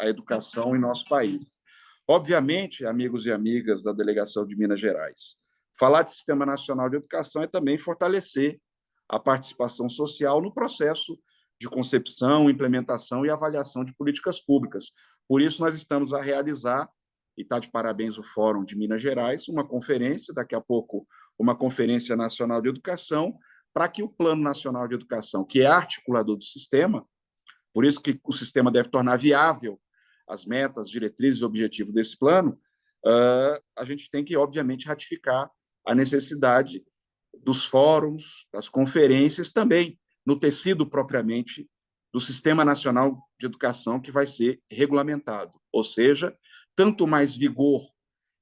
a educação em nosso país. Obviamente, amigos e amigas da Delegação de Minas Gerais, falar de Sistema Nacional de Educação é também fortalecer a participação social no processo de concepção, implementação e avaliação de políticas públicas. Por isso, nós estamos a realizar, e está de parabéns o Fórum de Minas Gerais, uma conferência, daqui a pouco, uma Conferência Nacional de Educação, para que o Plano Nacional de Educação, que é articulador do sistema, por isso que o sistema deve tornar viável as metas, diretrizes e objetivos desse plano, a gente tem que, obviamente, ratificar a necessidade dos fóruns, das conferências, também no tecido propriamente do Sistema Nacional de Educação que vai ser regulamentado. Ou seja, tanto mais vigor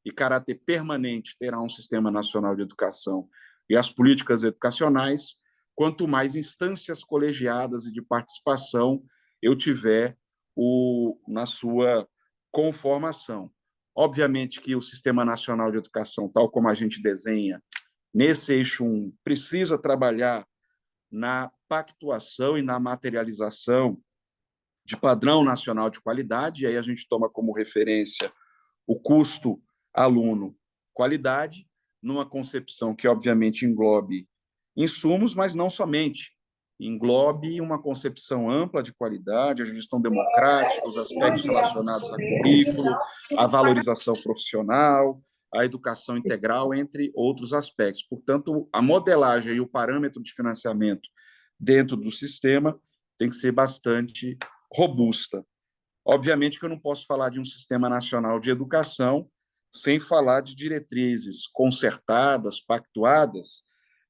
e caráter permanente terá um Sistema Nacional de Educação e as políticas educacionais, quanto mais instâncias colegiadas e de participação eu tiver na sua conformação. Obviamente que o Sistema Nacional de Educação, tal como a gente desenha, nesse eixo 1, precisa trabalhar na pactuação e na materialização de padrão nacional de qualidade, e aí a gente toma como referência o custo aluno-qualidade, numa concepção que, obviamente, englobe insumos, mas não somente. Englobe uma concepção ampla de qualidade, a gestão democrática, os aspectos relacionados a currículo, a valorização profissional, a educação integral, entre outros aspectos. Portanto, a modelagem e o parâmetro de financiamento dentro do sistema tem que ser bastante robusta. Obviamente que eu não posso falar de um sistema nacional de educação sem falar de diretrizes concertadas, pactuadas,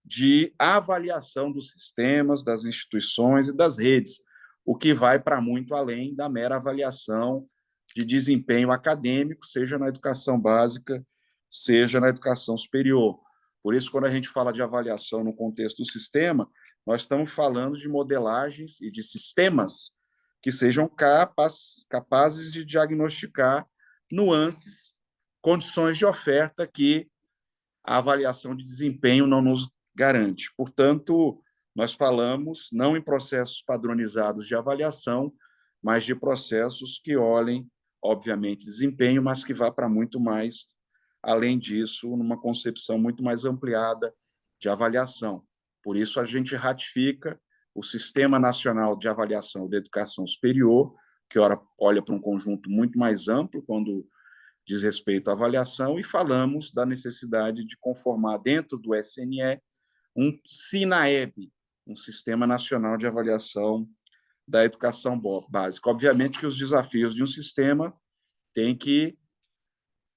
de avaliação dos sistemas, das instituições e das redes, o que vai para muito além da mera avaliação de desempenho acadêmico, seja na educação básica, seja na educação superior. Por isso, quando a gente fala de avaliação no contexto do sistema, nós estamos falando de modelagens e de sistemas que sejam capazes de diagnosticar nuances, condições de oferta que a avaliação de desempenho não nos garante. Portanto, nós falamos não em processos padronizados de avaliação, mas de processos que olhem, obviamente, desempenho, mas que vá para muito mais além disso, numa concepção muito mais ampliada de avaliação. Por isso, a gente ratifica o Sistema Nacional de Avaliação da Educação Superior, que olha para um conjunto muito mais amplo quando diz respeito à avaliação, e falamos da necessidade de conformar dentro do SNE um SINAEB, um Sistema Nacional de Avaliação da Educação Básica. Obviamente que os desafios de um sistema têm que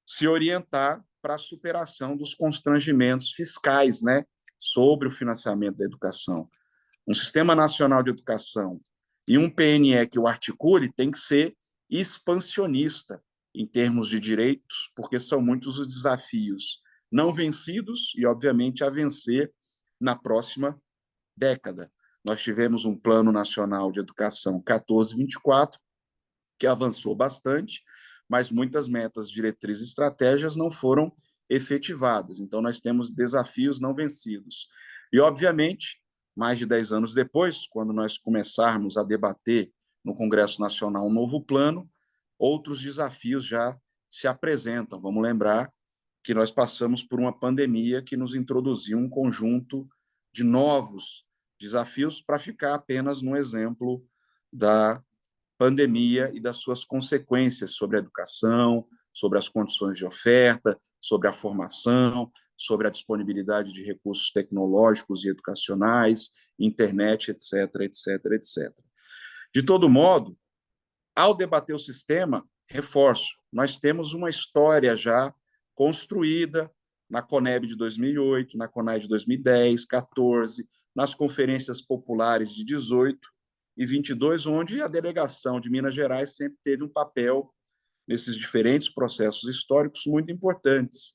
se orientar para a superação dos constrangimentos fiscais, né, sobre o financiamento da educação. Um Sistema Nacional de Educação e um PNE que o articule tem que ser expansionista em termos de direitos, porque são muitos os desafios não vencidos e, obviamente, a vencer na próxima década. Nós tivemos um Plano Nacional de Educação 14-24, que avançou bastante, mas muitas metas, diretrizes e estratégias não foram efetivadas. Então, nós temos desafios não vencidos. E, obviamente, mais de 10 anos depois, quando nós começarmos a debater no Congresso Nacional um novo plano, outros desafios já se apresentam. Vamos lembrar que nós passamos por uma pandemia que nos introduziu um conjunto de novos desafios, para ficar apenas no exemplo da pandemia e das suas consequências sobre a educação, sobre as condições de oferta, sobre a formação, sobre a disponibilidade de recursos tecnológicos e educacionais, internet, etc., etc., etc. De todo modo, ao debater o sistema, reforço, nós temos uma história já construída na CONEB de 2008, na CONAI de 2010, 14, nas conferências populares de 18 e 22, onde a delegação de Minas Gerais sempre teve um papel nesses diferentes processos históricos muito importantes.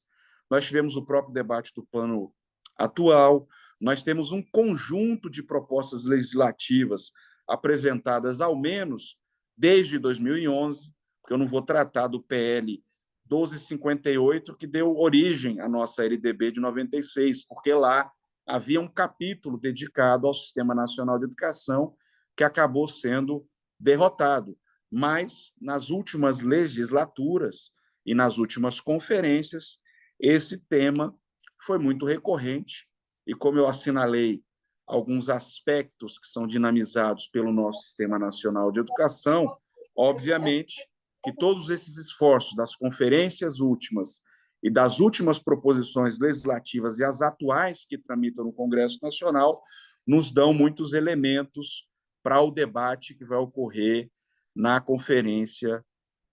Nós tivemos o próprio debate do plano atual, nós temos um conjunto de propostas legislativas apresentadas, ao menos, desde 2011, porque eu não vou tratar do PL 1258, que deu origem à nossa LDB de 96, porque lá havia um capítulo dedicado ao Sistema Nacional de Educação que acabou sendo derrotado. mas nas últimas legislaturas e nas últimas conferências, esse tema foi muito recorrente e, como eu assinalei, alguns aspectos que são dinamizados pelo nosso Sistema Nacional de Educação, obviamente que todos esses esforços das conferências últimas e das últimas proposições legislativas e as atuais que tramitam no Congresso Nacional nos dão muitos elementos para o debate que vai ocorrer na conferência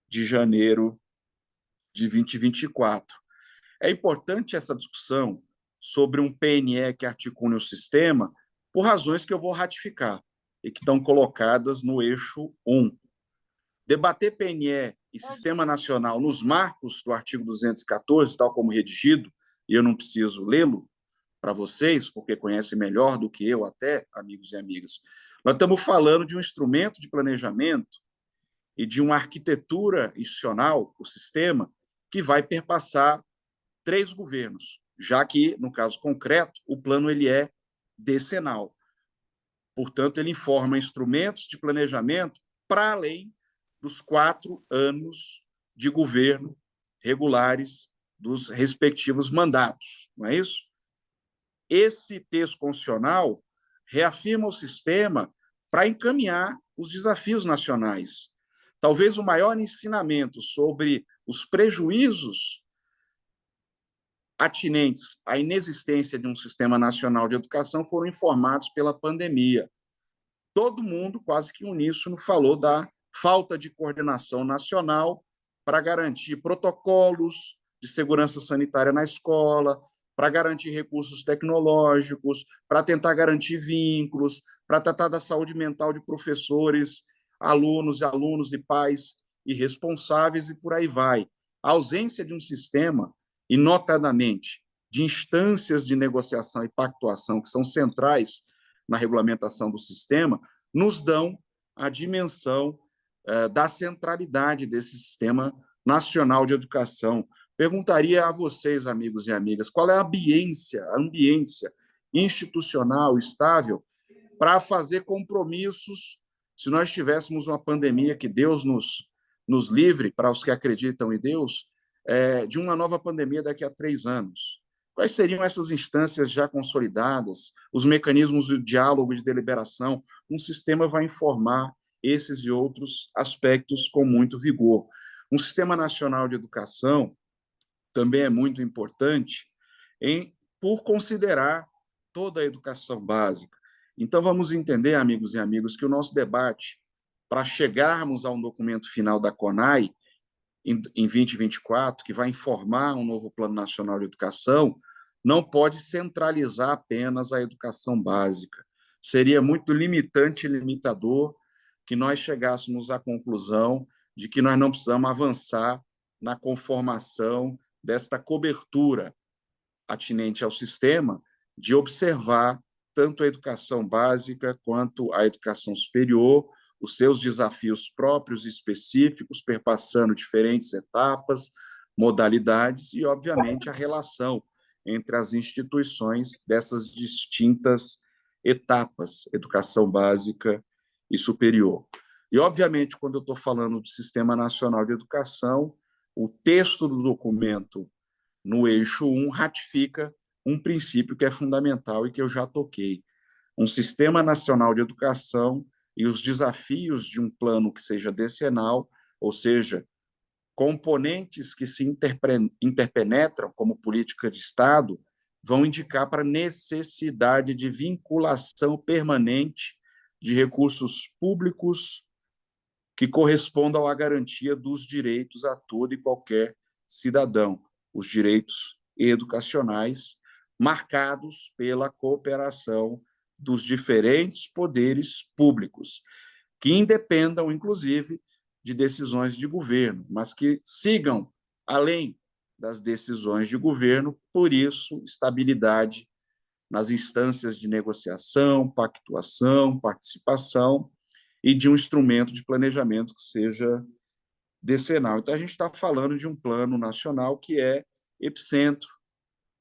de janeiro de 2024. É importante essa discussão sobre um PNE que articule o sistema por razões que eu vou ratificar e que estão colocadas no eixo 1. Debater PNE e Sistema Nacional nos marcos do artigo 214, tal como redigido, e eu não preciso lê-lo para vocês, porque conhecem melhor do que eu até, amigos e amigas. Nós estamos falando de um instrumento de planejamento e de uma arquitetura institucional, o sistema, que vai perpassar 3 governos, já que, no caso concreto, o plano ele é decenal. Portanto, ele informa instrumentos de planejamento para além dos 4 anos de governo regulares dos respectivos mandatos, não é isso? Esse texto constitucional reafirma o sistema para encaminhar os desafios nacionais. Talvez o maior ensinamento sobre os prejuízos atinentes à inexistência de um sistema nacional de educação foram informados pela pandemia. Todo mundo, quase que uníssono, falou da falta de coordenação nacional para garantir protocolos de segurança sanitária na escola, para garantir recursos tecnológicos, para tentar garantir vínculos, para tratar da saúde mental de professores, alunos e pais irresponsáveis e por aí vai. A ausência de um sistema, e notadamente de instâncias de negociação e pactuação que são centrais na regulamentação do sistema, nos dão a dimensão da centralidade desse sistema nacional de educação. Perguntaria a vocês, amigos e amigas, qual é a ambiência institucional estável para fazer compromissos se nós tivéssemos uma pandemia, que Deus nos livre, para os que acreditam em Deus, de uma nova pandemia daqui a 3 anos. Quais seriam essas instâncias já consolidadas, os mecanismos de diálogo e de deliberação? Um sistema vai informar esses e outros aspectos com muito vigor. Um sistema nacional de educação também é muito importante por considerar toda a educação básica. Então, vamos entender, amigos e amigas, que o nosso debate, para chegarmos a um documento final da CONAI, em 2024, que vai informar um novo Plano Nacional de Educação, não pode centralizar apenas a educação básica. Seria muito limitante e limitador que nós chegássemos à conclusão de que nós não precisamos avançar na conformação desta cobertura atinente ao sistema, de observar tanto a educação básica quanto a educação superior, os seus desafios próprios e específicos, perpassando diferentes etapas, modalidades e, obviamente, a relação entre as instituições dessas distintas etapas, educação básica e superior. E, obviamente, quando eu estou falando do Sistema Nacional de Educação, o texto do documento, no eixo 1, ratifica um princípio que é fundamental e que eu já toquei. Um Sistema Nacional de Educação e os desafios de um plano que seja decenal, ou seja, componentes que se interpenetram como política de Estado, vão indicar para a necessidade de vinculação permanente de recursos públicos que correspondam à garantia dos direitos a todo e qualquer cidadão, os direitos educacionais, marcados pela cooperação dos diferentes poderes públicos, que independam, inclusive, de decisões de governo, mas que sigam além das decisões de governo, por isso, estabilidade nas instâncias de negociação, pactuação, participação e de um instrumento de planejamento que seja decenal. Então, a gente está falando de um plano nacional que é epicentro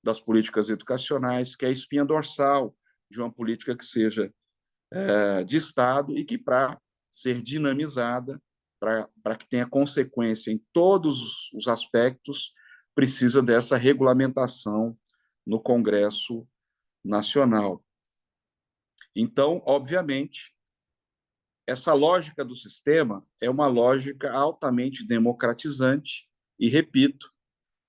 das políticas educacionais, que é a espinha dorsal de uma política que seja de Estado e que, para ser dinamizada, para que tenha consequência em todos os aspectos, precisa dessa regulamentação no Congresso Nacional. Então, obviamente, essa lógica do sistema é uma lógica altamente democratizante e, repito,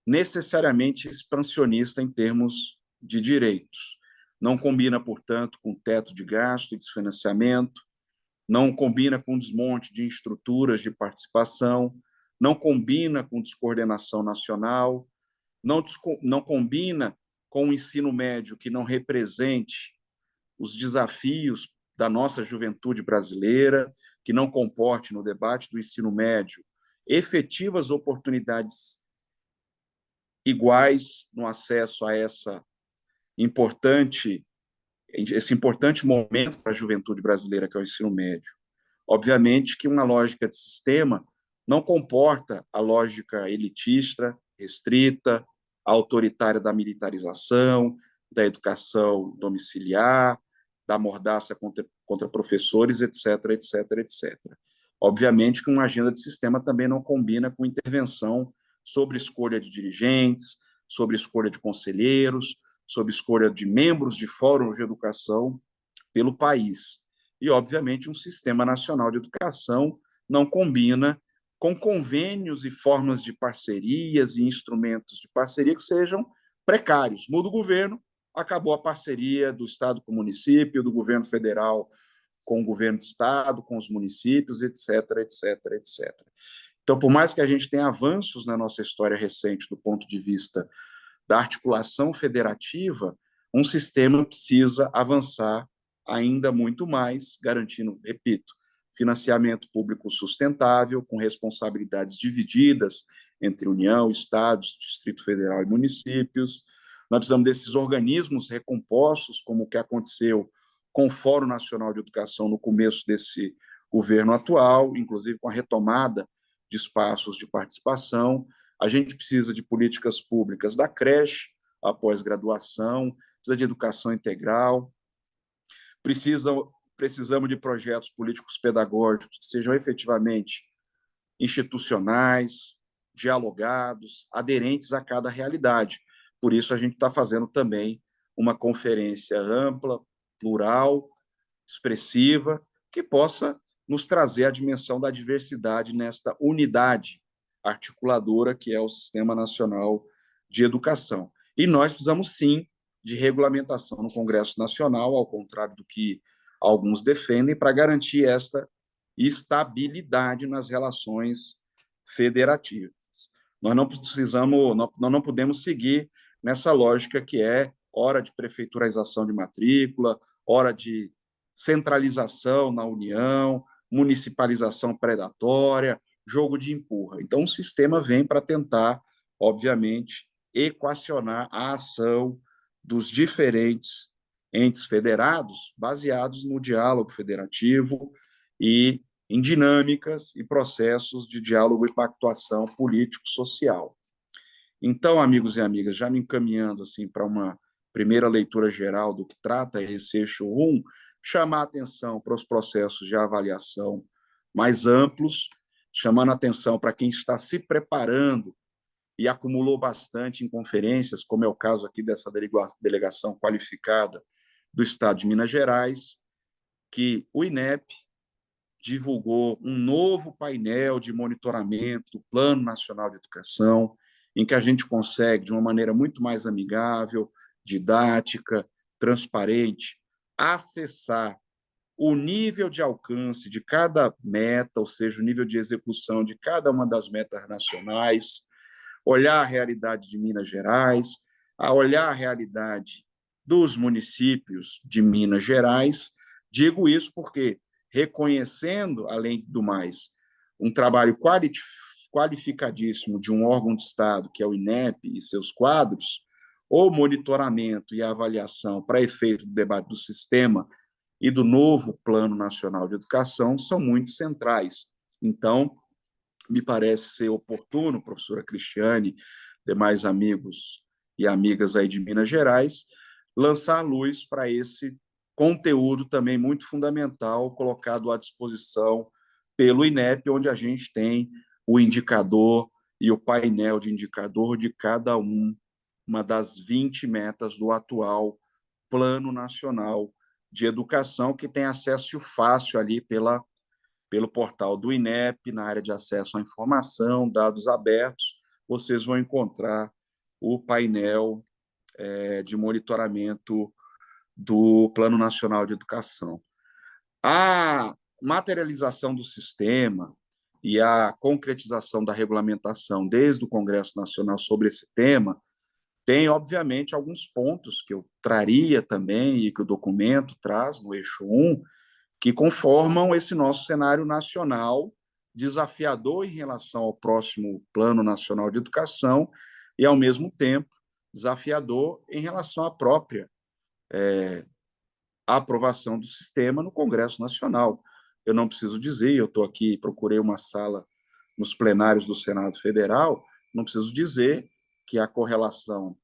necessariamente expansionista em termos de direitos. Não combina, portanto, com teto de gasto e desfinanciamento, não combina com desmonte de estruturas de participação, não combina com descoordenação nacional, não combina com o ensino médio que não represente os desafios da nossa juventude brasileira, que não comporte no debate do ensino médio efetivas oportunidades iguais no acesso a esse importante momento para a juventude brasileira, que é o ensino médio. Obviamente que uma lógica de sistema não comporta a lógica elitista, restrita, autoritária da militarização, da educação domiciliar, da mordaça contra professores, etc., etc., etc. Obviamente que uma agenda de sistema também não combina com intervenção sobre escolha de dirigentes, sobre escolha de conselheiros, sobre escolha de membros de fóruns de educação pelo país. E, obviamente, um sistema nacional de educação não combina com convênios e formas de parcerias e instrumentos de parceria que sejam precários. Muda o governo, acabou a parceria do Estado com o município, do governo federal com o governo do Estado, com os municípios, etc., etc., etc. Então, por mais que a gente tenha avanços na nossa história recente do ponto de vista da articulação federativa, um sistema precisa avançar ainda muito mais, garantindo, repito, financiamento público sustentável, com responsabilidades divididas entre União, Estados, Distrito Federal e municípios. Nós precisamos desses organismos recompostos, como o que aconteceu com o Fórum Nacional de Educação no começo desse governo atual, inclusive com a retomada de espaços de participação. A gente precisa de políticas públicas da creche, a pós-graduação, precisa de educação integral, precisamos de projetos políticos pedagógicos que sejam efetivamente institucionais, dialogados, aderentes a cada realidade. Por isso, a gente está fazendo também uma conferência ampla, plural, expressiva, que possa nos trazer a dimensão da diversidade nesta unidade articuladora que é o Sistema Nacional de Educação. E nós precisamos, sim, de regulamentação no Congresso Nacional, ao contrário do que alguns defendem, para garantir esta estabilidade nas relações federativas. Nós não podemos seguir nessa lógica que é hora de prefeiturização de matrícula, hora de centralização na União, municipalização predatória, jogo de empurra. Então, o sistema vem para tentar, obviamente, equacionar a ação dos diferentes entes federados, baseados no diálogo federativo e em dinâmicas e processos de diálogo e pactuação político-social. Então, amigos e amigas, já me encaminhando assim para uma primeira leitura geral do que trata esse eixo 1, chamar atenção para os processos de avaliação mais amplos, chamando atenção para quem está se preparando e acumulou bastante em conferências, como é o caso aqui dessa delegação qualificada do Estado de Minas Gerais, que o INEP divulgou um novo painel de monitoramento do Plano Nacional de Educação, em que a gente consegue, de uma maneira muito mais amigável, didática, transparente, acessar o nível de alcance de cada meta, ou seja, o nível de execução de cada uma das metas nacionais, olhar a realidade de Minas Gerais, a olhar a realidade dos municípios de Minas Gerais. Digo isso porque, reconhecendo, além do mais, um trabalho qualificadíssimo de um órgão de Estado, que é o INEP e seus quadros, o monitoramento e a avaliação para efeito do debate do sistema e do novo Plano Nacional de Educação são muito centrais. Então, me parece ser oportuno, professora Cristiane, demais amigos e amigas aí de Minas Gerais, lançar luz para esse conteúdo também muito fundamental colocado à disposição pelo INEP, onde a gente tem o indicador e o painel de indicador de cada uma das 20 metas do atual Plano Nacional de Educação, que tem acesso fácil ali pelo portal do INEP, na área de acesso à informação, dados abertos, vocês vão encontrar o painel de monitoramento do Plano Nacional de Educação. A materialização do sistema e a concretização da regulamentação desde o Congresso Nacional sobre esse tema tem, obviamente, alguns pontos que eu traria também e que o documento traz no eixo 1, que conformam esse nosso cenário nacional desafiador em relação ao próximo Plano Nacional de Educação e, ao mesmo tempo, desafiador em relação à própria aprovação do sistema no Congresso Nacional. Eu não preciso dizer, eu estou aqui, procurei uma sala nos plenários do Senado Federal, não preciso dizer que a correlação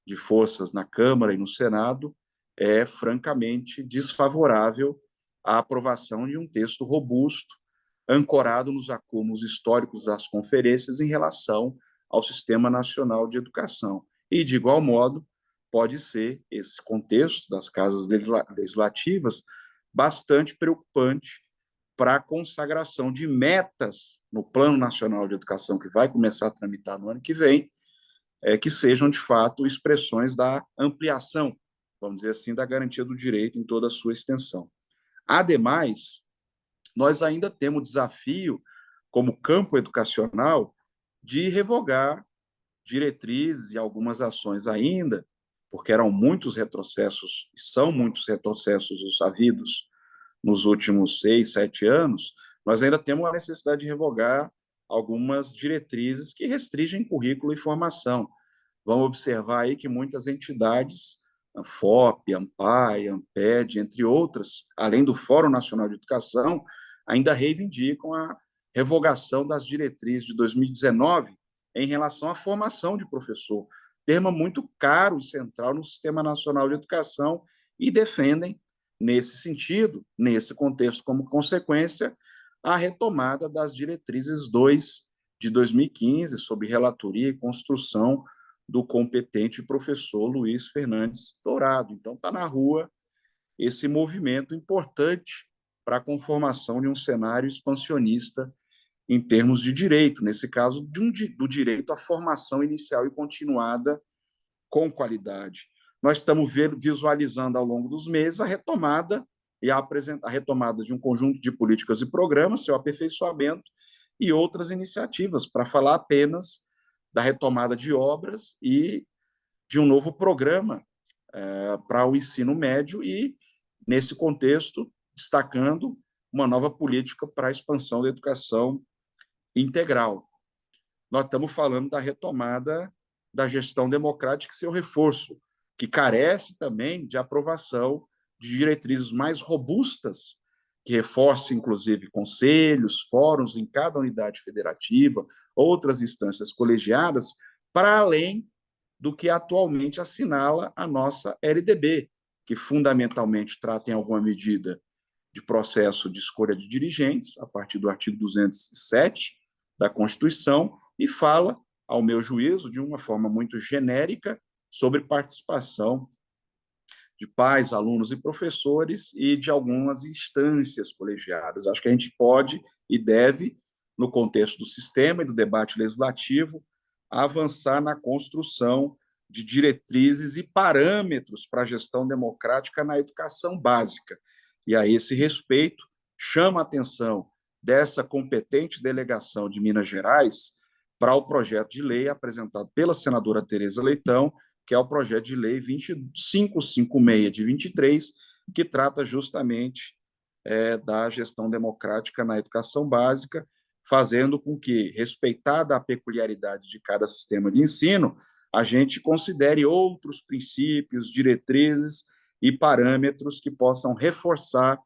de forças na Câmara e no Senado é francamente desfavorável à aprovação de um texto robusto, ancorado nos acúmulos históricos das conferências em relação ao Sistema Nacional de Educação. E, de igual modo, pode ser esse contexto das casas legislativas bastante preocupante para a consagração de metas no Plano Nacional de Educação, que vai começar a tramitar no ano que vem, que sejam, de fato, expressões da ampliação, vamos dizer assim, da garantia do direito em toda a sua extensão. Ademais, nós ainda temos o desafio, como campo educacional, de revogar diretrizes e algumas ações ainda, porque eram muitos retrocessos, e são muitos retrocessos os havidos nos últimos 6, 7 anos, nós ainda temos a necessidade de revogar algumas diretrizes que restringem currículo e formação. Vamos observar aí que muitas entidades, a FOP, a ANPAE, a ANPED, entre outras, além do Fórum Nacional de Educação, ainda reivindicam a revogação das diretrizes de 2019 em relação à formação de professor, tema muito caro e central no Sistema Nacional de Educação, e defendem, nesse sentido, nesse contexto, como consequência, a retomada das diretrizes 2 de 2015, sobre relatoria e construção do competente professor Luiz Fernandes Dourado. Então, está na rua esse movimento importante para a conformação de um cenário expansionista em termos de direito, nesse caso, do direito à formação inicial e continuada com qualidade. Nós estamos visualizando ao longo dos meses a retomada a retomada de um conjunto de políticas e programas, seu aperfeiçoamento e outras iniciativas, para falar apenas da retomada de obras e de um novo programa para o ensino médio e, nesse contexto, destacando uma nova política para a expansão da educação integral. Nós estamos falando da retomada da gestão democrática e seu reforço, que carece também de aprovação de diretrizes mais robustas, que reforcem, inclusive, conselhos, fóruns em cada unidade federativa, outras instâncias colegiadas, para além do que atualmente assinala a nossa LDB, que fundamentalmente trata, em alguma medida, de processo de escolha de dirigentes, a partir do artigo 207 da Constituição, e fala, ao meu juízo, de uma forma muito genérica, sobre participação de pais, alunos e professores e de algumas instâncias colegiadas. Acho que a gente pode e deve, no contexto do sistema e do debate legislativo, avançar na construção de diretrizes e parâmetros para a gestão democrática na educação básica. E, a esse respeito, chama a atenção dessa competente delegação de Minas Gerais para o projeto de lei apresentado pela senadora Tereza Leitão, que é o projeto de lei 2556 de 23, que trata justamente da gestão democrática na educação básica, fazendo com que, respeitada a peculiaridade de cada sistema de ensino, a gente considere outros princípios, diretrizes e parâmetros que possam reforçar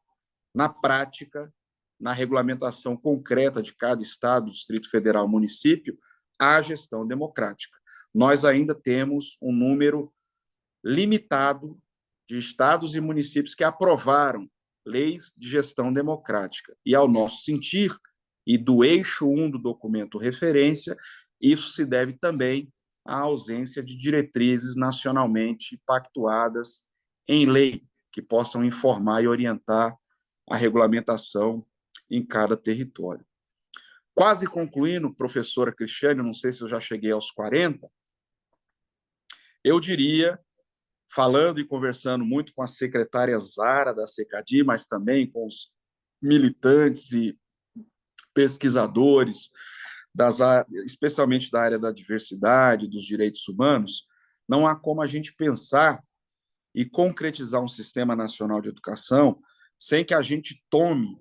na prática, na regulamentação concreta de cada estado, Distrito Federal, município, a gestão democrática. Nós ainda temos um número limitado de estados e municípios que aprovaram leis de gestão democrática. E, ao nosso sentir, e do eixo 1 do documento referência, isso se deve também à ausência de diretrizes nacionalmente pactuadas em lei, que possam informar e orientar a regulamentação em cada território. Quase concluindo, professora Cristiane, não sei se eu já cheguei aos 40, eu diria, falando e conversando muito com a secretária Zara da CECADI, mas também com os militantes e pesquisadores, especialmente da área da diversidade, dos direitos humanos, não há como a gente pensar e concretizar um sistema nacional de educação sem que a gente tome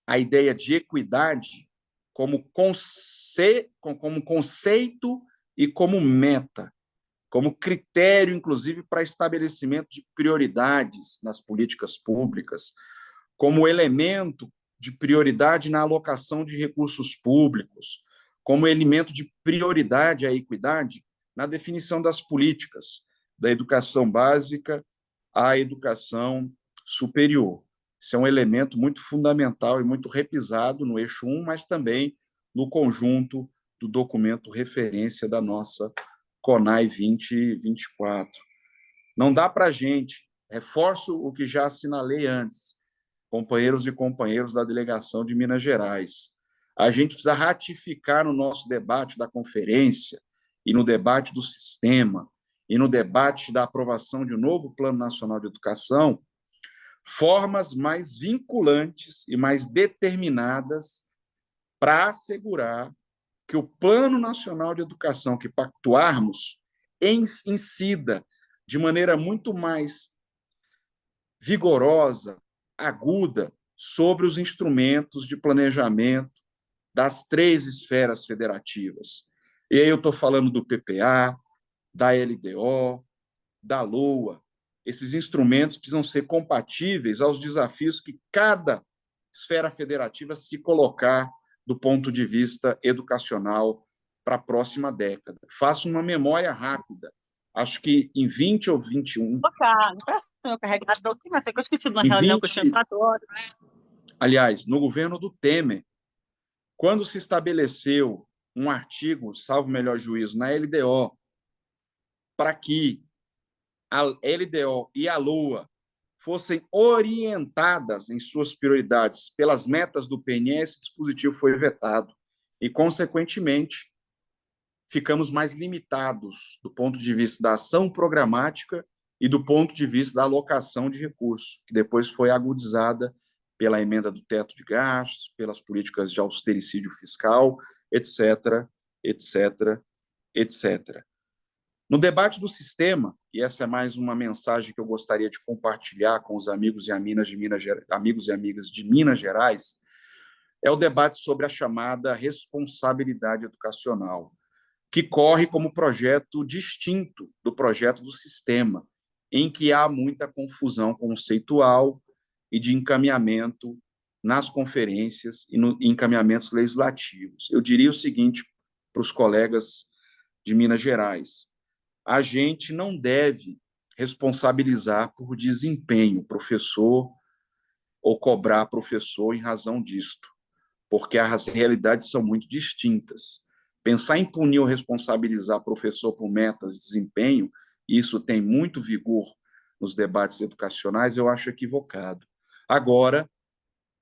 a ideia de equidade como conceito e como meta, como critério, inclusive, para estabelecimento de prioridades nas políticas públicas, como elemento de prioridade na alocação de recursos públicos, como elemento de prioridade à equidade na definição das políticas, da educação básica à educação superior. Isso é um elemento muito fundamental e muito repisado no eixo 1, mas também no conjunto do documento referência da nossa CONAI 2024. Não dá para a gente, reforço o que já assinalei antes, companheiros e companheiros da delegação de Minas Gerais, a gente precisa ratificar no nosso debate da conferência e no debate do sistema e no debate da aprovação de um novo Plano Nacional de Educação formas mais vinculantes e mais determinadas para assegurar que o Plano Nacional de Educação que pactuarmos incida de maneira muito mais vigorosa, aguda, sobre os instrumentos de planejamento das 3 esferas federativas. E aí eu estou falando do PPA, da LDO, da LOA. Esses instrumentos precisam ser compatíveis aos desafios que cada esfera federativa se colocar do ponto de vista educacional para a próxima década. Faço uma memória rápida. Acho que em 20 ou 21... Cara, não parece meu carregador aqui, mas é que eu esqueci de uma reunião que eu tinha 4 horas. Aliás, no governo do Temer, quando se estabeleceu um artigo, salvo melhor juízo, na LDO, para que a LDO e a LOA fossem orientadas em suas prioridades pelas metas do PNE, esse dispositivo foi vetado. E, consequentemente, ficamos mais limitados do ponto de vista da ação programática e do ponto de vista da alocação de recursos, que depois foi agudizada pela emenda do teto de gastos, pelas políticas de austericídio fiscal, etc., etc., etc. No debate do sistema, e essa é mais uma mensagem que eu gostaria de compartilhar com os amigos e amigas de Minas Gerais, é o debate sobre a chamada responsabilidade educacional, que corre como projeto distinto do projeto do sistema, em que há muita confusão conceitual e de encaminhamento nas conferências e no encaminhamentos legislativos. Eu diria o seguinte para os colegas de Minas Gerais: a gente não deve responsabilizar por desempenho professor ou cobrar professor em razão disto, porque as realidades são muito distintas. Pensar em punir ou responsabilizar professor por metas de desempenho, isso tem muito vigor nos debates educacionais, eu acho equivocado. Agora,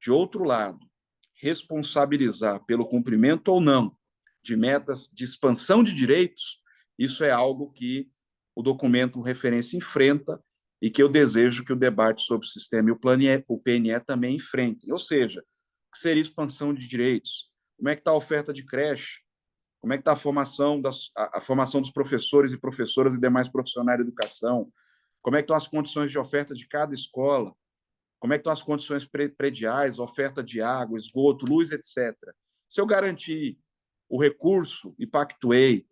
de outro lado, responsabilizar pelo cumprimento ou não de metas de expansão de direitos, isso é algo que o documento referência enfrenta e que eu desejo que o debate sobre o sistema e o PNE também enfrentem. Ou seja, o que seria expansão de direitos? Como é que está a oferta de creche? Como é que está a formação dos professores e professoras e demais profissionais de educação? Como é que estão as condições de oferta de cada escola? Como é que estão as condições prediais, oferta de água, esgoto, luz, etc. Se eu garantir o recurso e pactuei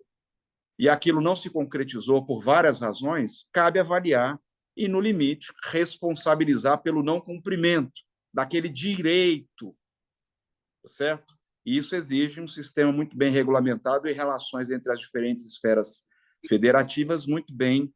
e aquilo não se concretizou por várias razões, cabe avaliar e, no limite, responsabilizar pelo não cumprimento daquele direito, certo? E isso exige um sistema muito bem regulamentado e relações entre as diferentes esferas federativas muito bem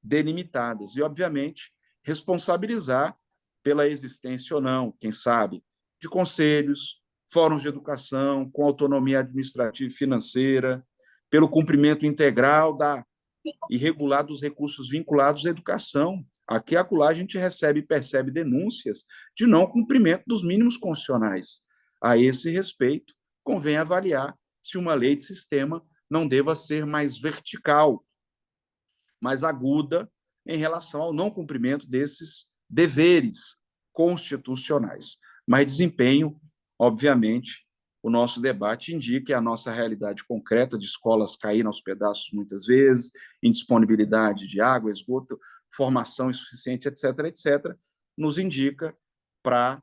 delimitadas. E, obviamente, responsabilizar pela existência ou não, quem sabe, de conselhos, fóruns de educação, com autonomia administrativa e financeira, pelo cumprimento integral e regular dos recursos vinculados à educação. Aqui e acolá a gente recebe e percebe denúncias de não cumprimento dos mínimos constitucionais. A esse respeito, convém avaliar se uma lei de sistema não deva ser mais vertical, mais aguda em relação ao não cumprimento desses deveres constitucionais. Mas desempenho, obviamente, o nosso debate indica a nossa realidade concreta de escolas caindo aos pedaços muitas vezes, indisponibilidade de água, esgoto, formação insuficiente, etc., etc., nos indica para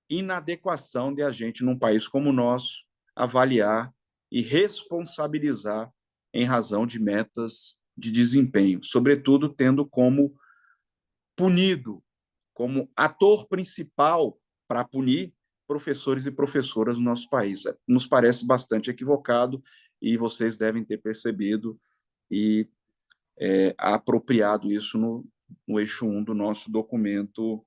inadequação de a gente, num país como o nosso, avaliar e responsabilizar em razão de metas de desempenho, sobretudo tendo como punido, como ator principal para punir professores e professoras no nosso país. Nos parece bastante equivocado e vocês devem ter percebido e apropriado isso no eixo 1 do nosso documento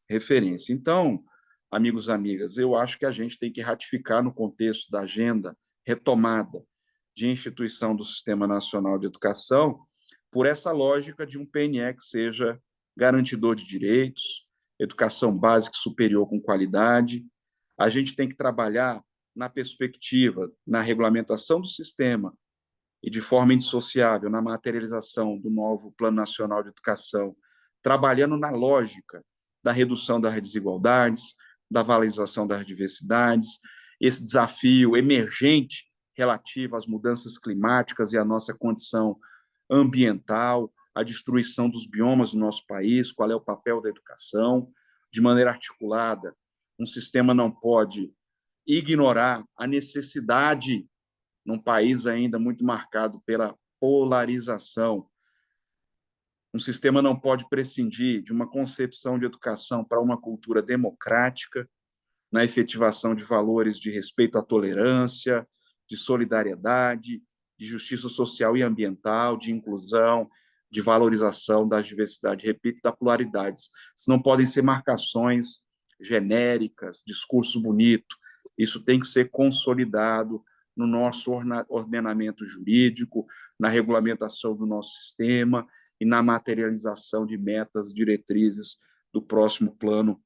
referência. Então, amigos e amigas, eu acho que a gente tem que ratificar no contexto da agenda retomada de instituição do Sistema Nacional de Educação por essa lógica de um PNE que seja garantidor de direitos, educação básica e superior com qualidade. A gente tem que trabalhar na perspectiva, na regulamentação do sistema e de forma indissociável na materialização do novo Plano Nacional de Educação, trabalhando na lógica da redução das desigualdades, da valorização das diversidades, esse desafio emergente relativo às mudanças climáticas e à nossa condição ambiental, a destruição dos biomas do nosso país, qual é o papel da educação, de maneira articulada. Um sistema não pode ignorar a necessidade, num país ainda muito marcado pela polarização. Um sistema não pode prescindir de uma concepção de educação para uma cultura democrática, na efetivação de valores de respeito à tolerância, de solidariedade, de justiça social e ambiental, de inclusão, de valorização das diversidades, repito, da pluralidades. Isso não podem ser marcações genéricas, discurso bonito. Isso tem que ser consolidado no nosso ordenamento jurídico, na regulamentação do nosso sistema e na materialização de metas, diretrizes do próximo Plano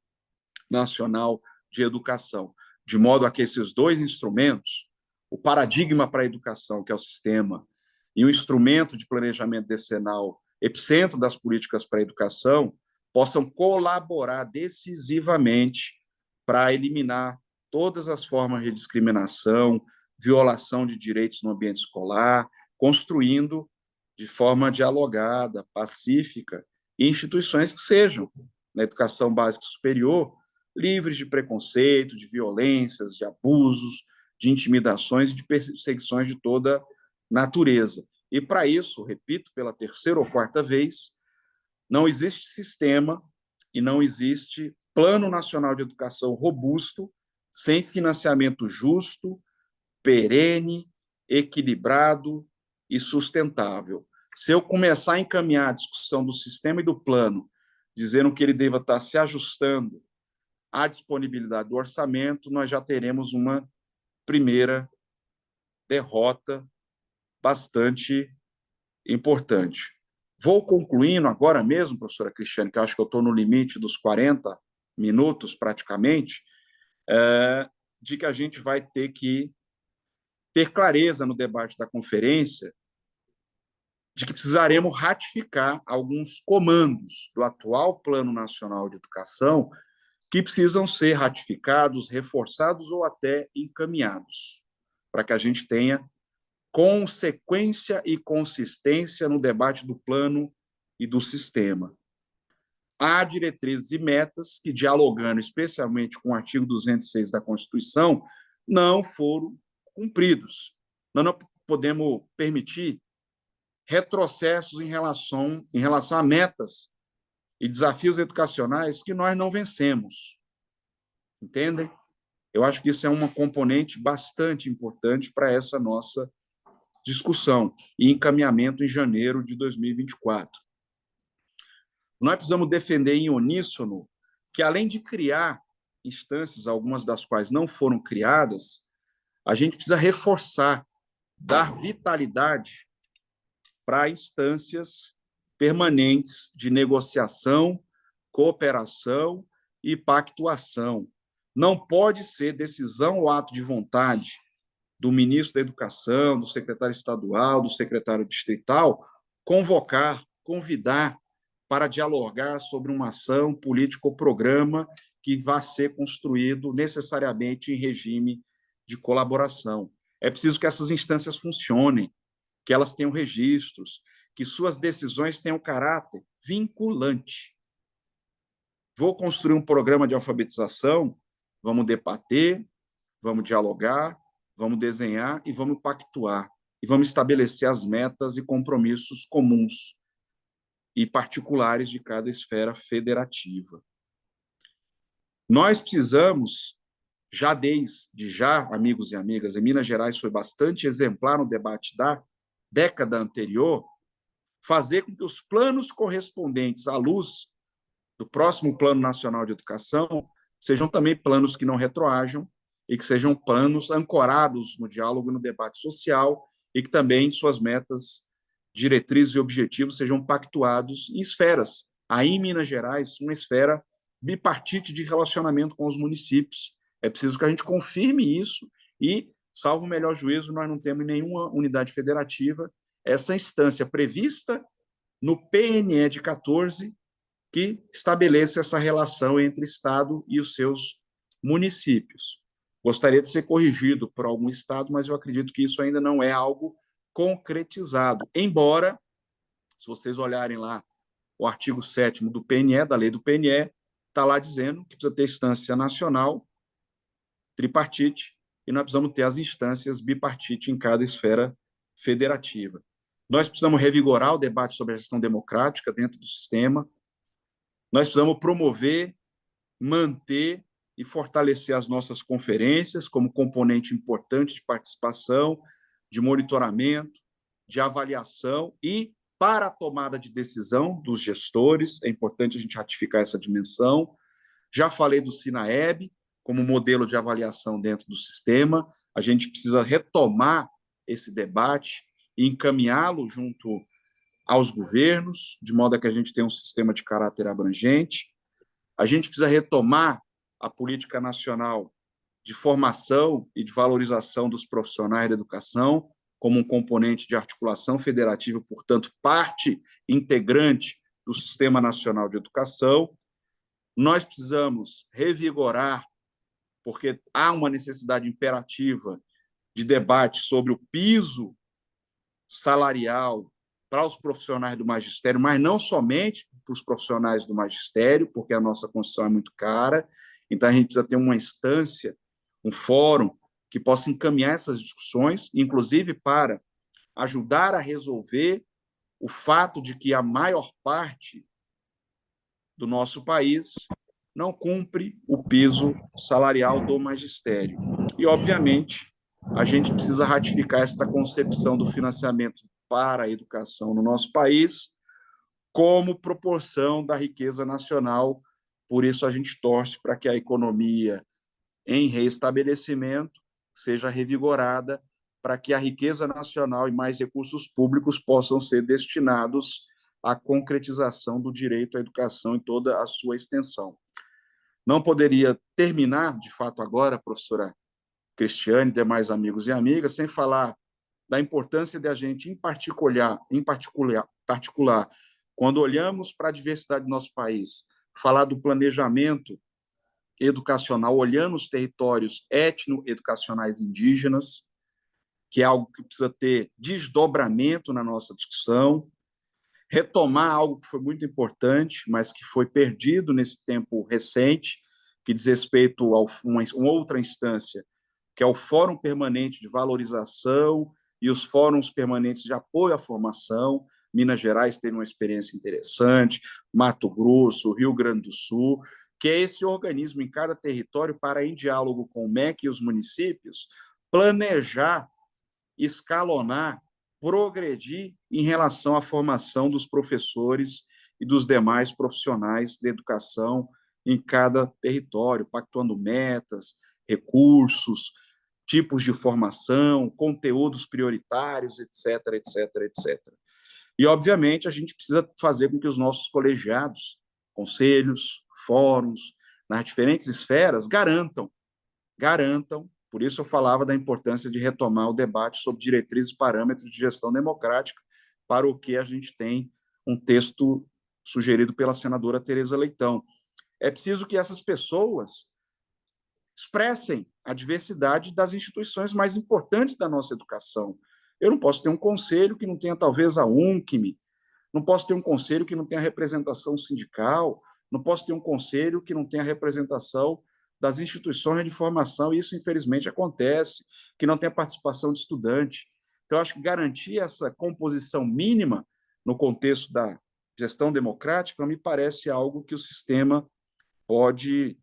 Nacional de Educação, de modo a que esses dois instrumentos, o paradigma para a educação, que é o sistema, e o instrumento de planejamento decenal, epicentro das políticas para a educação, possam colaborar decisivamente para eliminar todas as formas de discriminação, violação de direitos no ambiente escolar, construindo de forma dialogada, pacífica, instituições que sejam, na educação básica superior, livres de preconceito, de violências, de abusos, de intimidações e de perseguições de toda natureza. E, para isso, repito pela terceira ou quarta vez, não existe sistema e não existe Plano Nacional de Educação robusto sem financiamento justo, perene, equilibrado e sustentável. Se eu começar a encaminhar a discussão do sistema e do plano, dizendo que ele deva estar se ajustando à disponibilidade do orçamento, nós já teremos uma primeira derrota bastante importante. Vou concluindo agora mesmo, professora Cristiane, que eu acho que eu estou no limite dos 40 minutos, praticamente, de que a gente vai ter que ter clareza no debate da conferência de que precisaremos ratificar alguns comandos do atual Plano Nacional de Educação que precisam ser ratificados, reforçados ou até encaminhados, para que a gente tenha consequência e consistência no debate do plano e do sistema. Há diretrizes e metas que, dialogando especialmente com o artigo 206 da Constituição, não foram cumpridos. Nós não podemos permitir retrocessos em relação a metas e desafios educacionais que nós não vencemos. Entendem? Eu acho que isso é uma componente bastante importante para essa nossa discussão e encaminhamento em janeiro de 2024. Nós precisamos defender em uníssono que, além de criar instâncias, algumas das quais não foram criadas, a gente precisa reforçar, dar vitalidade para instâncias permanentes de negociação, cooperação e pactuação. Não pode ser decisão ou ato de vontade do ministro da Educação, do secretário estadual, do secretário distrital, convocar, convidar para dialogar sobre uma ação política ou programa que vá ser construído necessariamente em regime de colaboração. É preciso que essas instâncias funcionem, que elas tenham registros, que suas decisões tenham caráter vinculante. Vou construir um programa de alfabetização, vamos debater, vamos dialogar, vamos desenhar e vamos pactuar. E vamos estabelecer as metas e compromissos comuns e particulares de cada esfera federativa. Nós precisamos, amigos e amigas, em Minas Gerais foi bastante exemplar no debate da década anterior, fazer com que os planos correspondentes à luz do próximo Plano Nacional de Educação sejam também planos que não retroajam e que sejam planos ancorados no diálogo e no debate social e que também suas metas, diretrizes e objetivos sejam pactuados em esferas. Aí, em Minas Gerais, uma esfera bipartite de relacionamento com os municípios. É preciso que a gente confirme isso e, salvo o melhor juízo, nós não temos nenhuma unidade federativa. Essa instância prevista no PNE de 14, que estabeleça essa relação entre Estado e os seus municípios. Gostaria de ser corrigido por algum Estado, mas eu acredito que isso ainda não é algo concretizado. Embora, se vocês olharem lá o artigo 7º do PNE, da lei do PNE, está lá dizendo que precisa ter instância nacional, tripartite, e nós precisamos ter as instâncias bipartite em cada esfera federativa. Nós precisamos revigorar o debate sobre a gestão democrática dentro do sistema. Nós precisamos promover, manter e fortalecer as nossas conferências como componente importante de participação, de monitoramento, de avaliação e, para a tomada de decisão dos gestores, é importante a gente ratificar essa dimensão. Já falei do SINAEB como modelo de avaliação dentro do sistema, a gente precisa retomar esse debate e encaminhá-lo junto aos governos, de modo a que a gente tenha um sistema de caráter abrangente. A gente precisa retomar a política nacional de formação e de valorização dos profissionais da educação como um componente de articulação federativa, portanto, parte integrante do Sistema Nacional de Educação. Nós precisamos revigorar, porque há uma necessidade imperativa de debate sobre o piso salarial para os profissionais do magistério, mas não somente para os profissionais do magistério, porque a nossa Constituição é muito cara. Então, a gente precisa ter uma instância, um fórum, que possa encaminhar essas discussões, inclusive para ajudar a resolver o fato de que a maior parte do nosso país não cumpre o piso salarial do magistério. E, obviamente, a gente precisa ratificar esta concepção do financiamento para a educação no nosso país como proporção da riqueza nacional. Por isso, a gente torce para que a economia em reestabelecimento seja revigorada, para que a riqueza nacional e mais recursos públicos possam ser destinados à concretização do direito à educação em toda a sua extensão. Não poderia terminar, de fato, agora, professora Cristiane e demais amigos e amigas, sem falar da importância de a gente, em particular, quando olhamos para a diversidade do nosso país, falar do planejamento educacional, olhando os territórios etno-educacionais indígenas, que é algo que precisa ter desdobramento na nossa discussão, retomar algo que foi muito importante, mas que foi perdido nesse tempo recente, que diz respeito a uma outra instância, que é o Fórum Permanente de Valorização e os Fóruns Permanentes de Apoio à Formação. Minas Gerais teve uma experiência interessante, Mato Grosso, Rio Grande do Sul, que é esse organismo em cada território para, em diálogo com o MEC e os municípios, planejar, escalonar, progredir em relação à formação dos professores e dos demais profissionais da educação em cada território, pactuando metas, recursos, tipos de formação, conteúdos prioritários, etc, etc, etc. E, obviamente, a gente precisa fazer com que os nossos colegiados, conselhos, fóruns, nas diferentes esferas, garantam, por isso eu falava da importância de retomar o debate sobre diretrizes e parâmetros de gestão democrática, para o que a gente tem um texto sugerido pela senadora Tereza Leitão. É preciso que essas pessoas expressem a diversidade das instituições mais importantes da nossa educação. Eu não posso ter um conselho que não tenha, talvez, a UNCM, não posso ter um conselho que não tenha representação sindical, não posso ter um conselho que não tenha representação das instituições de formação, e isso, infelizmente, acontece, que não tenha participação de estudante. Então, acho que garantir essa composição mínima no contexto da gestão democrática me parece algo que o sistema pode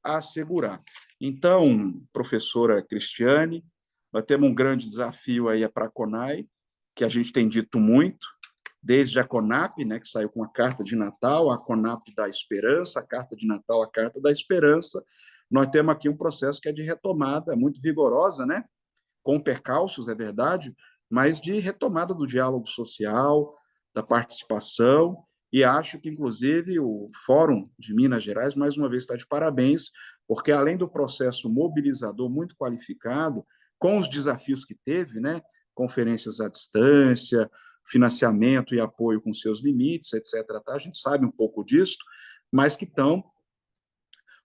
assegurar. Então, professora Cristiane, nós temos um grande desafio aí para a CONAI, que a gente tem dito muito, desde a CONAP, né, que saiu com a Carta de Natal, a CONAP da Esperança, a Carta de Natal, a Carta da Esperança. Nós temos aqui um processo que é de retomada muito vigorosa, né, com percalços, é verdade, mas de retomada do diálogo social, da participação, e acho que, inclusive, o Fórum de Minas Gerais, mais uma vez, está de parabéns, porque, além do processo mobilizador muito qualificado, com os desafios que teve, né, conferências à distância, financiamento e apoio com seus limites, etc., tá? A gente sabe um pouco disso, mas que estão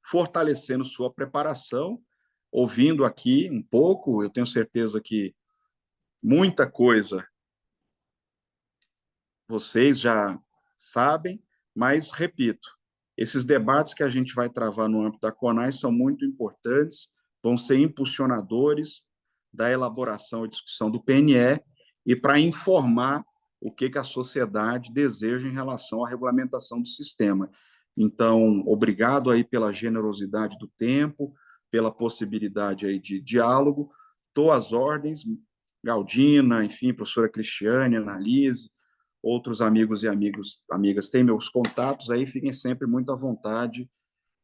fortalecendo sua preparação, ouvindo aqui um pouco, eu tenho certeza que muita coisa vocês já sabem, mas, repito, esses debates que a gente vai travar no âmbito da CONAI são muito importantes, vão ser impulsionadores da elaboração e discussão do PNE e para informar o que a sociedade deseja em relação à regulamentação do sistema. Então, obrigado aí pela generosidade do tempo, pela possibilidade aí de diálogo. Estou às ordens, Galdina, enfim, professora Cristiane, Analise, outros amigos e amigas têm meus contatos aí, fiquem sempre muito à vontade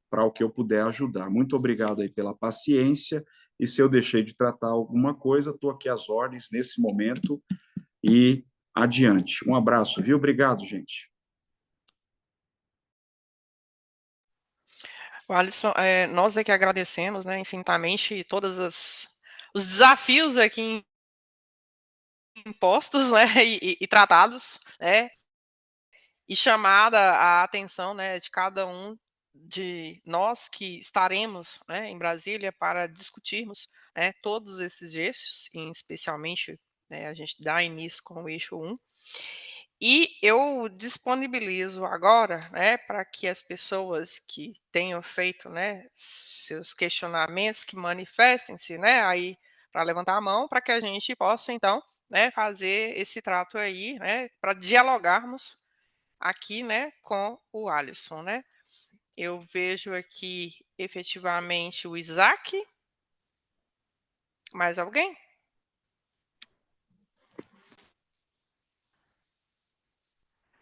para o que eu puder ajudar. Muito obrigado aí pela paciência, e se eu deixei de tratar alguma coisa, estou aqui às ordens nesse momento e adiante. Um abraço, viu? Obrigado, gente. Alisson, nós é que agradecemos, né, infinitamente todos os desafios aqui impostos, né, e tratados, né, e chamada a atenção, né, de cada um de nós que estaremos, né, em Brasília para discutirmos, né, todos esses eixos, e especialmente, né, a gente dá início com o eixo 1. E eu disponibilizo agora, né, para que as pessoas que tenham feito, né, seus questionamentos, que manifestem-se, né, aí para levantar a mão, para que a gente possa então, né, fazer esse trato aí, né, para dialogarmos aqui, né, com o Alisson, né. Eu vejo aqui efetivamente o Isaac. Mais alguém?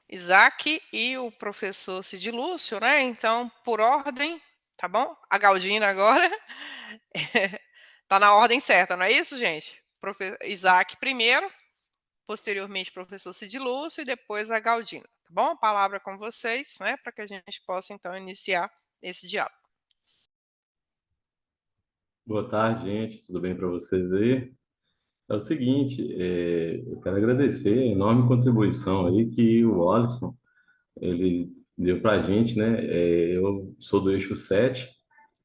Isaac e o professor Cid Lúcio, né? Então, por ordem, tá bom? A Galdina agora tá na ordem certa, não é isso, gente? Isaac primeiro, posteriormente professor Cid Lúcio e depois a Galdina, tá bom? A palavra com vocês, né? Para que a gente possa então iniciar esse diálogo. Boa tarde, gente. Tudo bem para vocês aí? É o seguinte, eu quero agradecer a enorme contribuição aí que o Alisson ele deu para a gente, né? Eu sou do eixo 7,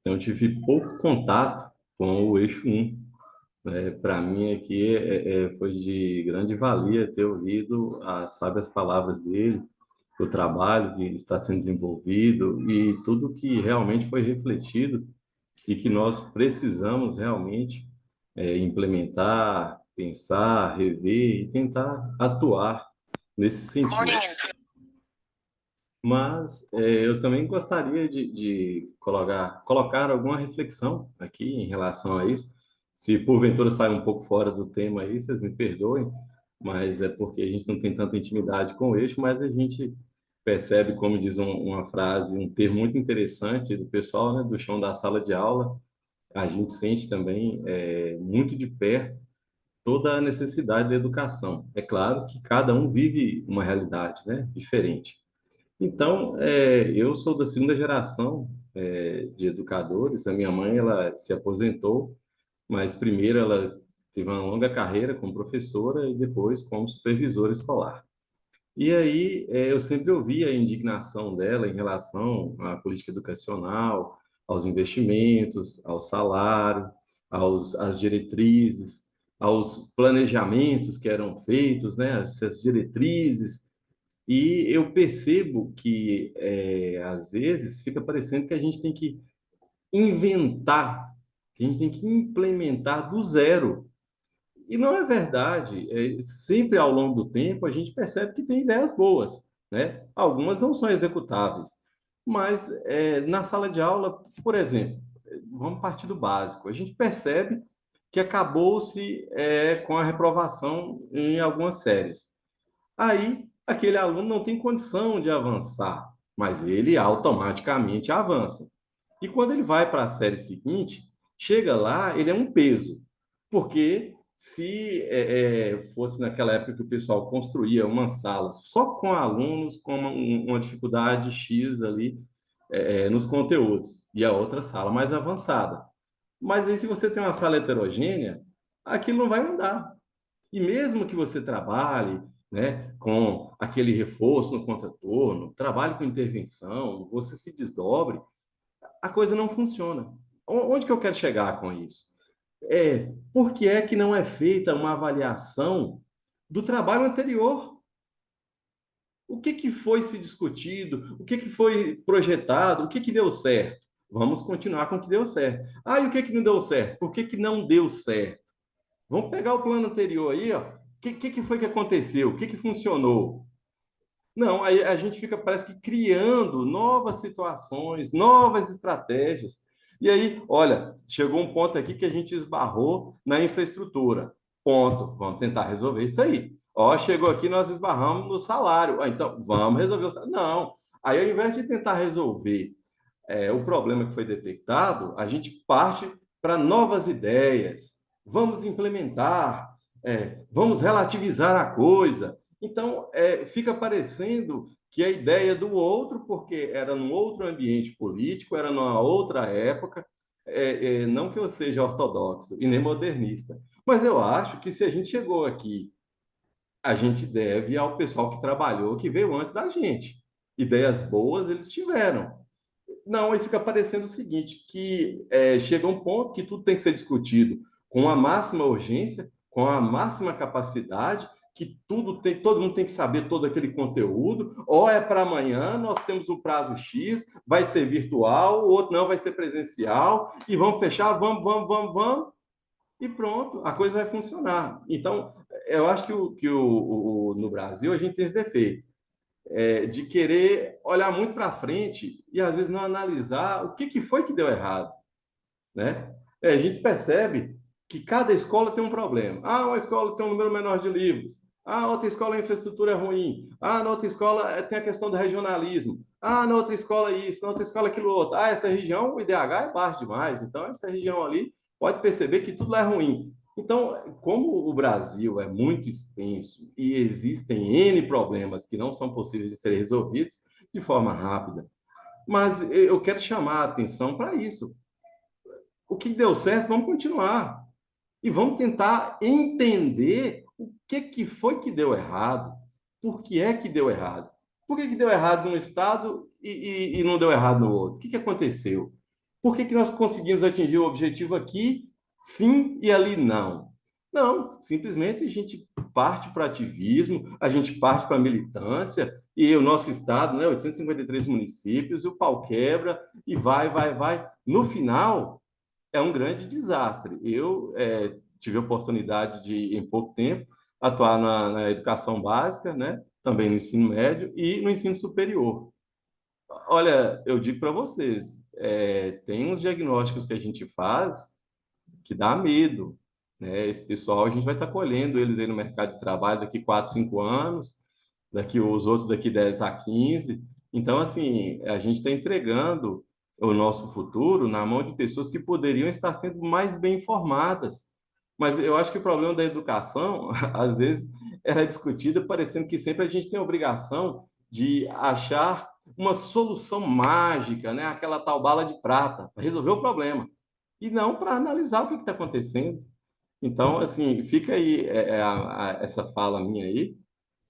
então eu tive pouco contato com o eixo 1. Para mim aqui foi de grande valia ter ouvido as sábias palavras dele, o trabalho que está sendo desenvolvido e tudo que realmente foi refletido e que nós precisamos realmente implementar, pensar, rever e tentar atuar nesse sentido. Mas eu também gostaria de colocar alguma reflexão aqui em relação a isso. Se porventura sair um pouco fora do tema aí, vocês me perdoem, mas é porque a gente não tem tanta intimidade com o eixo, mas a gente percebe, como diz uma frase, um termo muito interessante do pessoal, né, do chão da sala de aula. A gente sente também muito de perto toda a necessidade da educação. É claro que cada um vive uma realidade, né, diferente. Então, eu sou da segunda geração de educadores. A minha mãe, ela se aposentou, mas primeiro ela teve uma longa carreira como professora e depois como supervisora escolar. E aí, eu sempre ouvi a indignação dela em relação à política educacional, aos investimentos, ao salário, às diretrizes, aos planejamentos que eram feitos, né, essas diretrizes. E eu percebo que, às vezes, fica parecendo que a gente tem que inventar, que a gente tem que implementar do zero. E não é verdade. Sempre ao longo do tempo a gente percebe que tem ideias boas, né? Algumas não são executáveis. Mas na sala de aula, por exemplo, vamos partir do básico. A gente percebe que acabou-se com a reprovação em algumas séries. Aí, aquele aluno não tem condição de avançar, mas ele automaticamente avança. E quando ele vai para a série seguinte, chega lá, ele é um peso, porque se fosse naquela época que o pessoal construía uma sala só com alunos com uma dificuldade X ali nos conteúdos, e a outra sala mais avançada. Mas aí, se você tem uma sala heterogênea, aquilo não vai andar. E mesmo que você trabalhe, né, com aquele reforço no contraturno, trabalhe com intervenção, você se desdobre, a coisa não funciona. Onde que eu quero chegar com isso? Por que é que não é feita uma avaliação do trabalho anterior? O que que foi se discutido? O que que foi projetado? O que que deu certo? Vamos continuar com o que deu certo. Ah, e o que que não deu certo? Por que que não deu certo? Vamos pegar o plano anterior aí, ó. O que foi que aconteceu? O que que funcionou? Não, aí a gente fica, parece que criando novas situações, novas estratégias. E aí, olha, chegou um ponto aqui que a gente esbarrou na infraestrutura. Ponto. Vamos tentar resolver isso aí. Ó, chegou aqui, nós esbarramos no salário. Ó, então, vamos resolver o salário. Não. Aí, ao invés de tentar resolver o problema que foi detectado, a gente parte para novas ideias. Vamos implementar, vamos relativizar a coisa. Então, fica parecendo que a ideia do outro, porque era num outro ambiente político, era numa outra época, não que eu seja ortodoxo e nem modernista, mas eu acho que se a gente chegou aqui, a gente deve ao pessoal que trabalhou, que veio antes da gente. Ideias boas eles tiveram. Não, aí fica parecendo o seguinte, que chega um ponto que tudo tem que ser discutido com a máxima urgência, com a máxima capacidade, que todo mundo tem que saber todo aquele conteúdo, ou é para amanhã, nós temos um prazo X, vai ser virtual, o outro não vai ser presencial, e vamos fechar, vamos, e pronto, a coisa vai funcionar. Então, eu acho que no Brasil a gente tem esse defeito de querer olhar muito para frente e às vezes não analisar o que foi que deu errado, né? A gente percebe que cada escola tem um problema. Ah, uma escola tem um número menor de livros. Ah, outra escola a infraestrutura é ruim. Ah, na outra escola tem a questão do regionalismo. Ah, na outra escola isso, na outra escola aquilo outro. Ah, essa região o IDH é baixo demais. Então, essa região ali pode perceber que tudo lá é ruim. Então, como o Brasil é muito extenso e existem N problemas que não são possíveis de serem resolvidos de forma rápida, mas eu quero chamar a atenção para isso. O que deu certo, vamos continuar. E vamos tentar entender o que foi que deu errado. Por que é que deu errado? Por que deu errado num estado e não deu errado no outro? O que aconteceu? Por que nós conseguimos atingir o objetivo aqui, sim, e ali não? Não, simplesmente a gente parte para ativismo, a gente parte para militância, e o nosso estado, né, 853 municípios, o pau quebra, e vai. No final, é um grande desastre. Eu tive a oportunidade de, em pouco tempo, atuar na educação básica, né? Também no ensino médio e no ensino superior. Olha, eu digo para vocês, tem uns diagnósticos que a gente faz que dá medo, né? Esse pessoal, a gente vai estar colhendo eles aí no mercado de trabalho daqui 4, 5 anos, os outros daqui 10 a 15. Então, assim, a gente está entregando o nosso futuro na mão de pessoas que poderiam estar sendo mais bem informadas. Mas eu acho que o problema da educação, às vezes, ela é discutida parecendo que sempre a gente tem a obrigação de achar uma solução mágica, né? Aquela tal bala de prata, para resolver o problema. E não para analisar o que está acontecendo. Então, assim, fica aí essa fala minha aí,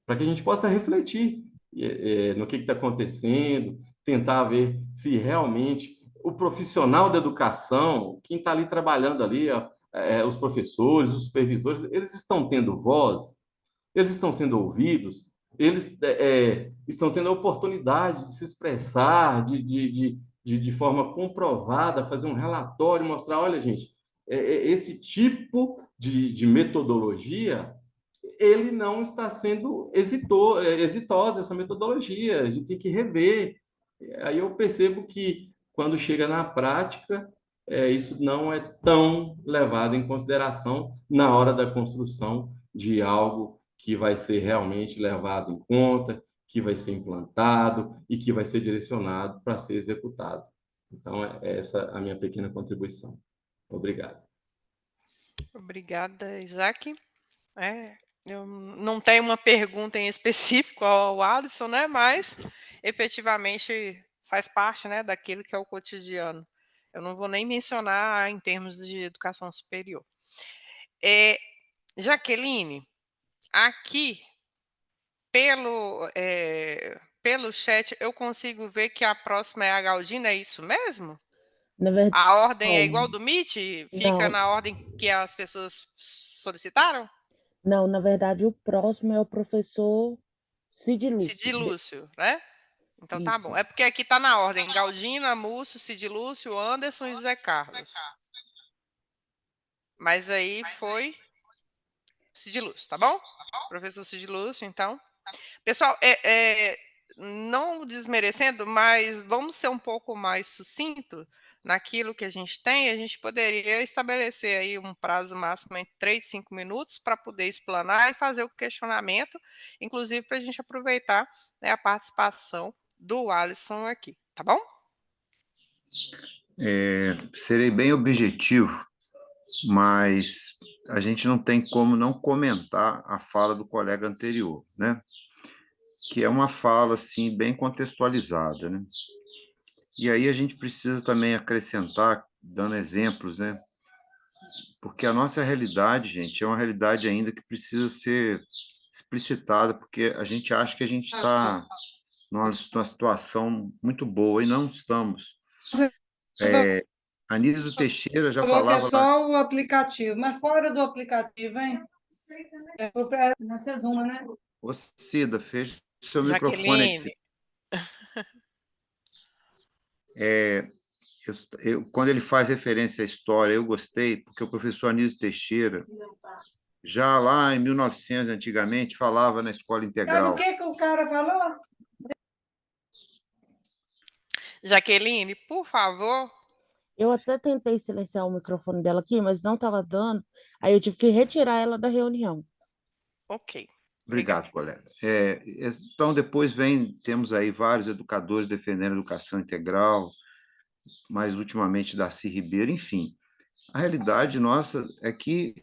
para que a gente possa refletir no que está acontecendo, tentar ver se realmente o profissional da educação, quem está ali trabalhando ali, ó, os professores, os supervisores, eles estão tendo voz, eles estão sendo ouvidos, eles estão tendo a oportunidade de se expressar de forma comprovada, fazer um relatório, mostrar, olha, gente, esse tipo de metodologia ele não está sendo exitosa, essa metodologia, a gente tem que rever. Aí eu percebo que, quando chega na prática, isso não é tão levado em consideração na hora da construção de algo que vai ser realmente levado em conta, que vai ser implantado e que vai ser direcionado para ser executado. Então, é essa a minha pequena contribuição. Obrigado. Obrigada, Isaac. Eu não tenho uma pergunta em específico ao Alisson, né? Mas efetivamente faz parte, né, daquilo que é o cotidiano. Eu não vou nem mencionar em termos de educação superior. Jaqueline, aqui pelo chat eu consigo ver que a próxima é a Galdina, é isso mesmo? Na verdade, A ordem é igual do Meet? Fica não, na ordem que as pessoas solicitaram? não, na verdade, o próximo é o professor Cid Lúcio. Cid Lúcio, né? Então tá Isso, bom. É porque aqui tá na ordem: Galdina, Múcio, Cid Lúcio, Anderson e Zé Carlos. Mas aí foi Cid Lúcio, tá bom? Professor Cid Lúcio, então. Pessoal, não desmerecendo, mas vamos ser um pouco mais sucinto naquilo que a gente tem. A gente poderia estabelecer aí um prazo máximo em 3, 5 minutos para poder explanar e fazer o questionamento, inclusive para a gente aproveitar, né, a participação do Alisson aqui, tá bom? Serei bem objetivo, mas a gente não tem como não comentar a fala do colega anterior, né? Que é uma fala assim bem contextualizada, né? E aí a gente precisa também acrescentar, dando exemplos, né? Porque a nossa realidade, gente, é uma realidade ainda que precisa ser explicitada, porque a gente acha que a gente está numa situação muito boa e não estamos. Anísio Teixeira já Falou que é falava lá. só o aplicativo, mas fora do aplicativo, hein? Na Cesuma, né? Ô, Cida, fecha o seu microfone aí. Jaqueline. Quando ele faz referência à história, eu gostei, porque o professor Anísio Teixeira, já lá em 1900, antigamente, falava na escola Sabe integral. o que o cara falou? Jaqueline, por favor. eu até tentei silenciar o microfone dela aqui, mas não estava dando. Aí eu tive que retirar ela da reunião. Ok. Obrigado, colega. Então, depois temos aí vários educadores defendendo a educação integral, mais ultimamente Darcy Ribeiro, enfim. A realidade nossa é que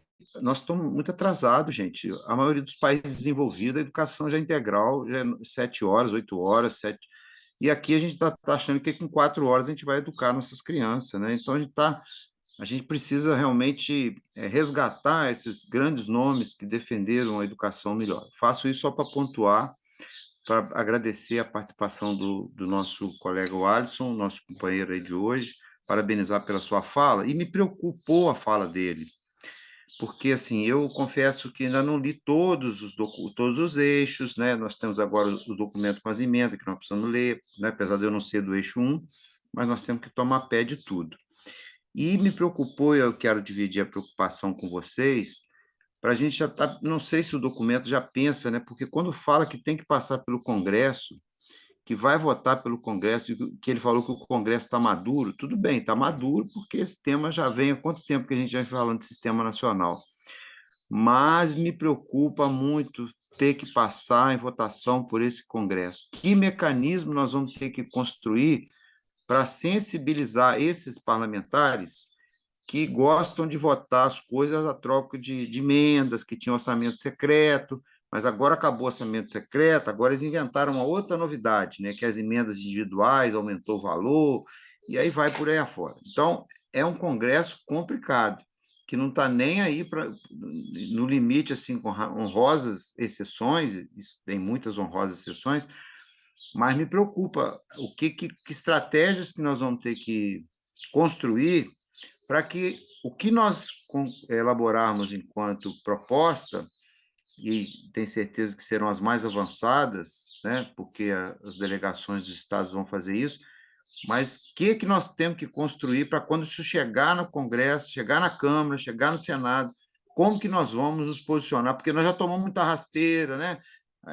nós estamos muito atrasados, gente. A maioria dos países desenvolvidos, a educação já é integral, já é 7 horas, 8 horas, 7. E aqui a gente está achando que com 4 horas a gente vai educar nossas crianças, né? Então a gente precisa realmente resgatar esses grandes nomes que defenderam a educação melhor. Faço isso só para pontuar, para agradecer a participação do nosso colega Alisson, nosso companheiro aí de hoje, parabenizar pela sua fala, e me preocupou a fala dele, porque assim, eu confesso que ainda não li todos os eixos, né? Nós temos agora os documentos com as emendas que nós precisamos ler, né? Apesar de eu não ser do eixo 1, mas nós temos que tomar pé de tudo. E me preocupou, eu quero dividir a preocupação com vocês, para a gente já não sei se o documento já pensa, né? Porque quando fala que tem que passar pelo Congresso, que vai votar pelo Congresso, que ele falou que o Congresso está maduro, tudo bem, está maduro, porque esse tema já vem há quanto tempo que a gente já vem falando de sistema nacional. mas me preocupa muito ter que passar em votação por esse Congresso. Que mecanismo nós vamos ter que construir para sensibilizar esses parlamentares que gostam de votar as coisas a troca de emendas, que tinham orçamento secreto, mas agora acabou o orçamento secreto, agora eles inventaram uma outra novidade, né, que as emendas individuais aumentou o valor, e aí vai por aí afora. Então, é um Congresso complicado, que não está nem aí no limite, assim, com honrosas exceções, tem muitas honrosas exceções, mas me preocupa que estratégias que nós vamos ter que construir para que o que nós elaborarmos enquanto proposta, e tenho certeza que serão as mais avançadas, né, porque as delegações dos estados vão fazer isso, mas o que nós temos que construir para quando isso chegar no Congresso, chegar na Câmara, chegar no Senado, como que nós vamos nos posicionar? Porque nós já tomamos muita rasteira, né?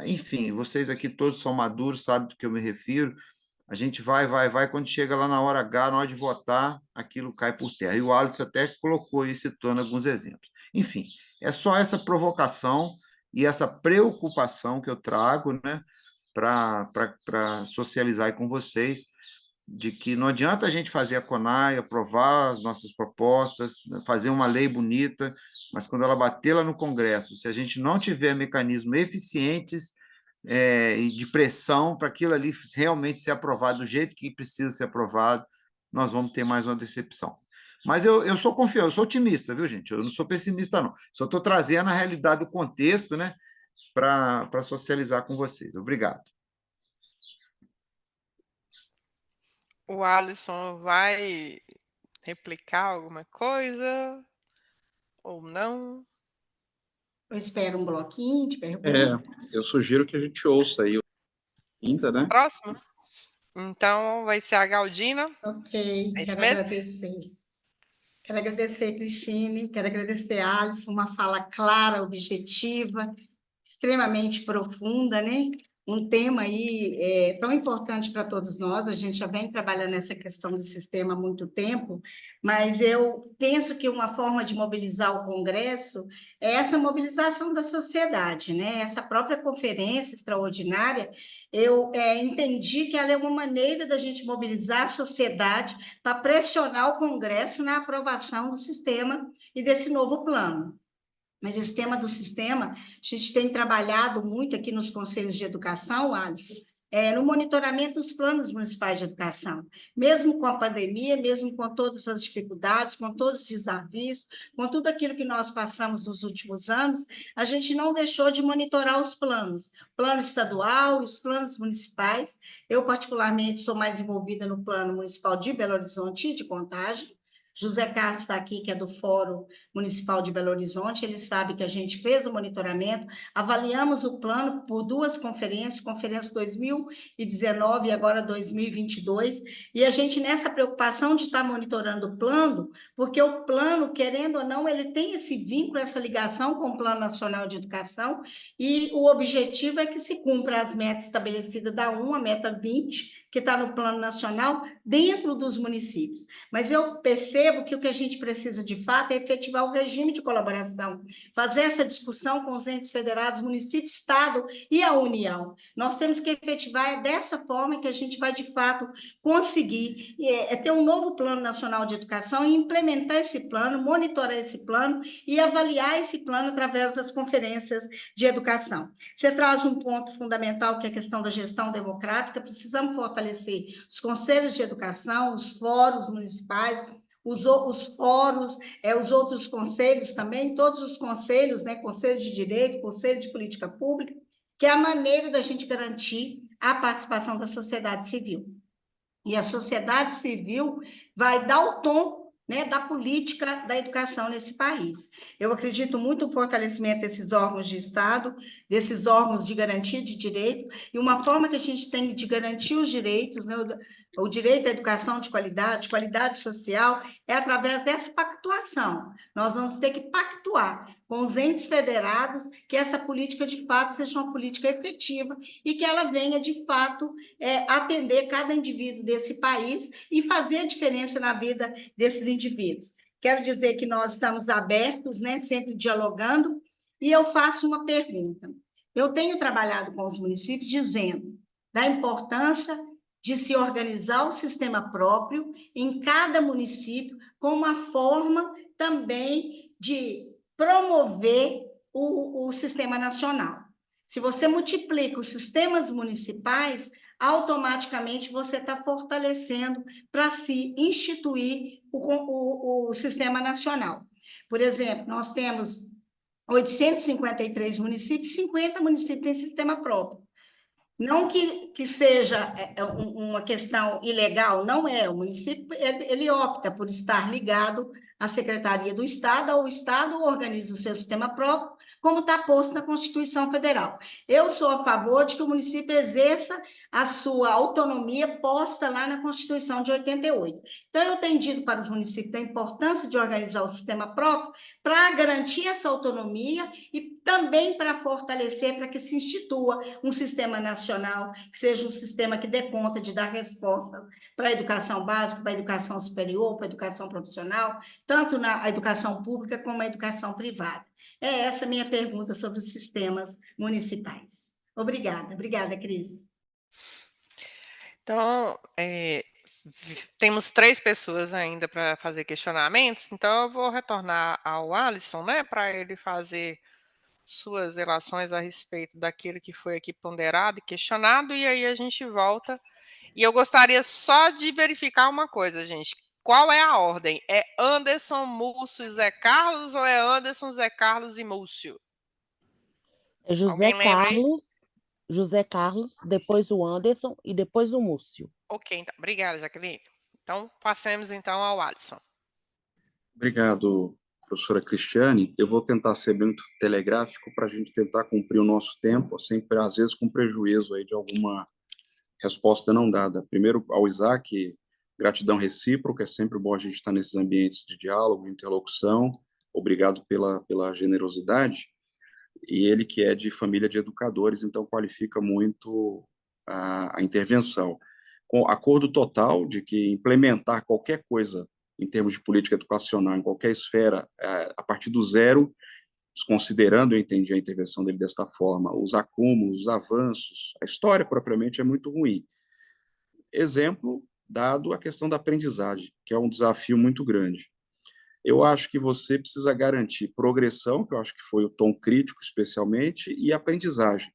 Enfim, vocês aqui todos são maduros, sabem do que eu me refiro. A gente vai, quando chega lá na hora H, na hora de votar, aquilo cai por terra. E o Alisson até colocou aí, citando alguns exemplos. Enfim, é só essa provocação e essa preocupação que eu trago, né, para socializar aí com vocês, de que não adianta a gente fazer a CONAI, aprovar as nossas propostas, fazer uma lei bonita, mas quando ela bater lá no Congresso, se a gente não tiver mecanismos eficientes e de pressão para aquilo ali realmente ser aprovado do jeito que precisa ser aprovado, nós vamos ter mais uma decepção. Mas eu sou confiante, eu sou otimista, viu, gente? Eu não sou pessimista, não. Só estou trazendo a realidade do contexto, né, para socializar com vocês. Obrigado. O Alisson vai replicar alguma coisa ou não? Eu espero um bloquinho de perguntas. Eu sugiro que a gente ouça aí ainda, né? Próximo? Então, vai ser a Galdina. Ok, É isso quero mesmo? agradecer. Quero agradecer, Cristine, quero agradecer, Alisson, uma fala clara, objetiva, extremamente profunda, né? Um tema aí tão importante para todos nós, a gente já vem trabalhando essa questão do sistema há muito tempo, mas eu penso que uma forma de mobilizar o Congresso é essa mobilização da sociedade, né? Essa própria conferência extraordinária, eu entendi que ela é uma maneira da gente mobilizar a sociedade para pressionar o Congresso na aprovação do sistema e desse novo plano. Mas esse tema do sistema, a gente tem trabalhado muito aqui nos conselhos de educação, Alisson, no monitoramento dos planos municipais de educação. Mesmo com a pandemia, mesmo com todas as dificuldades, com todos os desafios, com tudo aquilo que nós passamos nos últimos anos, a gente não deixou de monitorar os planos, plano estadual e os planos municipais. Eu, particularmente, sou mais envolvida no plano municipal de Belo Horizonte e de Contagem. José Carlos está aqui, que é do Fórum Municipal de Belo Horizonte, ele sabe que a gente fez o monitoramento, avaliamos o plano por duas conferências, conferência 2019 e agora 2022, e a gente nessa preocupação de estar monitorando o plano, porque o plano, querendo ou não, ele tem esse vínculo, essa ligação com o Plano Nacional de Educação, e o objetivo é que se cumpra as metas estabelecidas da 1, a meta 20, que está no Plano Nacional, dentro dos municípios. Mas eu percebo que o que a gente precisa, de fato, é efetivar o regime de colaboração, fazer essa discussão com os entes federados, município, Estado e a União. Nós temos que efetivar dessa forma que a gente vai, de fato, conseguir ter um novo Plano Nacional de Educação e implementar esse plano, monitorar esse plano e avaliar esse plano através das conferências de educação. Você traz um ponto fundamental, que é a questão da gestão democrática. Precisamos fortalecer os conselhos de educação, os fóruns municipais, os fóruns, os outros conselhos também, todos os conselhos, né, Conselho de Direito, Conselho de Política Pública, que é a maneira da gente garantir a participação da sociedade civil. E a sociedade civil vai dar o tom, né, da política da educação nesse país. Eu acredito muito no fortalecimento desses órgãos de Estado, desses órgãos de garantia de direito, e uma forma que a gente tem de garantir os direitos, né, o direito à educação de qualidade social, é através dessa pactuação. Nós vamos ter que pactuar com os entes federados que essa política, de fato, seja uma política efetiva e que ela venha, de fato, atender cada indivíduo desse país e fazer a diferença na vida desses indivíduos. Quero dizer que nós estamos abertos, né, sempre dialogando, E eu faço uma pergunta. Eu tenho trabalhado com os municípios dizendo da importância de se organizar o sistema próprio em cada município, com uma forma também de promover o sistema nacional. Se você multiplica os sistemas municipais, automaticamente você está fortalecendo para se instituir o sistema nacional. Por exemplo, nós temos 853 municípios, 50 municípios têm sistema próprio. Não que seja uma questão ilegal, não é. O município ele opta por estar ligado à Secretaria do Estado, ou o Estado organiza o seu sistema próprio, como está posto na Constituição Federal. Eu sou a favor de que o município exerça a sua autonomia posta lá na Constituição de 88. Então, eu tenho dito para os municípios da importância de organizar o sistema próprio para garantir essa autonomia e também para fortalecer, para que se institua um sistema nacional, que seja um sistema que dê conta de dar respostas para a educação básica, para a educação superior, para a educação profissional, tanto na educação pública como na educação privada. É essa a minha pergunta sobre os sistemas municipais. Obrigada, Cris. Então, temos 3 pessoas ainda para fazer questionamentos, então eu vou retornar ao Alisson, né, para ele fazer suas relações a respeito daquilo que foi aqui ponderado e questionado, e aí a gente volta. E eu gostaria só de verificar uma coisa, gente. Qual é a ordem? É Anderson, Múcio e Zé Carlos, ou é Anderson, Zé Carlos e Múcio? É Alguém lembra aí? José Carlos, depois o Anderson e depois o Múcio. Ok, então. Obrigada, Jaqueline. Então, passemos então ao Alisson. Obrigado, professora Cristiane. Eu vou tentar ser muito telegráfico para a gente tentar cumprir o nosso tempo, sempre, às vezes, com prejuízo aí de alguma resposta não dada. Primeiro, ao Isaac, gratidão recíproca, é sempre bom a gente estar nesses ambientes de diálogo, de interlocução. Obrigado pela generosidade. E ele que é de família de educadores, então qualifica muito a intervenção. Com acordo total de que implementar qualquer coisa em termos de política educacional, em qualquer esfera, a partir do zero, desconsiderando, eu entendi a intervenção dele desta forma, os acúmulos, os avanços, a história propriamente é muito ruim. Exemplo dado a questão da aprendizagem, que é um desafio muito grande. Eu acho que você precisa garantir progressão, que eu acho que foi o tom crítico especialmente, e aprendizagem.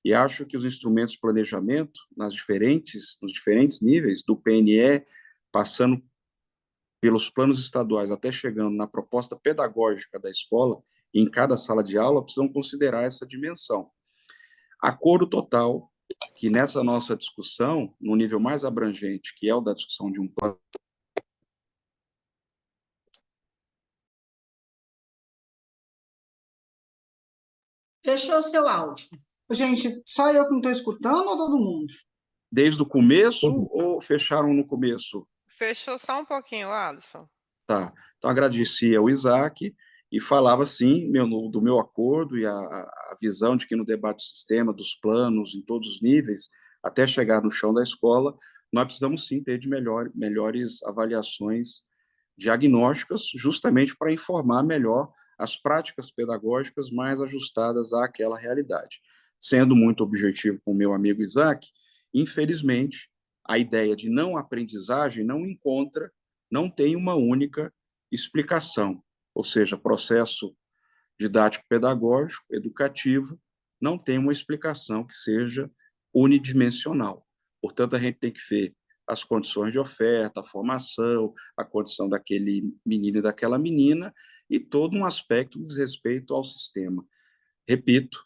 E acho que os instrumentos de planejamento, nos diferentes níveis, do PNE, passando pelos planos estaduais, até chegando na proposta pedagógica da escola, em cada sala de aula, precisam considerar essa dimensão. Acordo total que nessa nossa discussão, no nível mais abrangente, que é o da discussão de um plano. Fechou o seu áudio. Gente, só eu que não estou escutando ou todo mundo? Desde o começo ou fecharam no começo? Fechou só um pouquinho, Alisson. Tá. Então, agradecia ao Isaac e falava, sim, do meu acordo e a visão de que no debate do sistema, dos planos, em todos os níveis, até chegar no chão da escola, nós precisamos, sim, ter de melhores avaliações diagnósticas, justamente para informar melhor as práticas pedagógicas mais ajustadas àquela realidade. Sendo muito objetivo com o meu amigo Isaac, infelizmente, a ideia de não aprendizagem não tem uma única explicação, ou seja, processo didático-pedagógico, educativo, não tem uma explicação que seja unidimensional. Portanto, a gente tem que ver as condições de oferta, a formação, a condição daquele menino e daquela menina, e todo um aspecto de desrespeito ao sistema. Repito,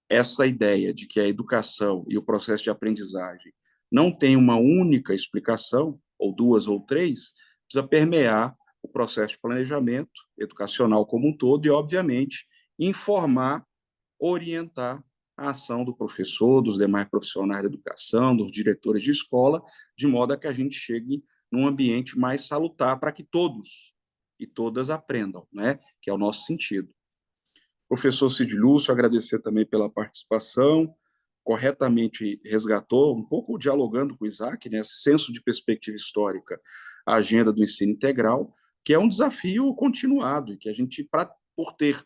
essa ideia de que a educação e o processo de aprendizagem não tem uma única explicação, ou duas ou três, precisa permear o processo de planejamento educacional como um todo e, obviamente, informar, orientar a ação do professor, dos demais profissionais da educação, dos diretores de escola, de modo a que a gente chegue num ambiente mais salutar para que todos e todas aprendam, né? Que é o nosso sentido. Professor Cid Lúcio, agradecer também pela participação, corretamente resgatou, um pouco dialogando com o Isaac, né, senso de perspectiva histórica, a agenda do ensino integral, que é um desafio continuado, e que a gente, por ter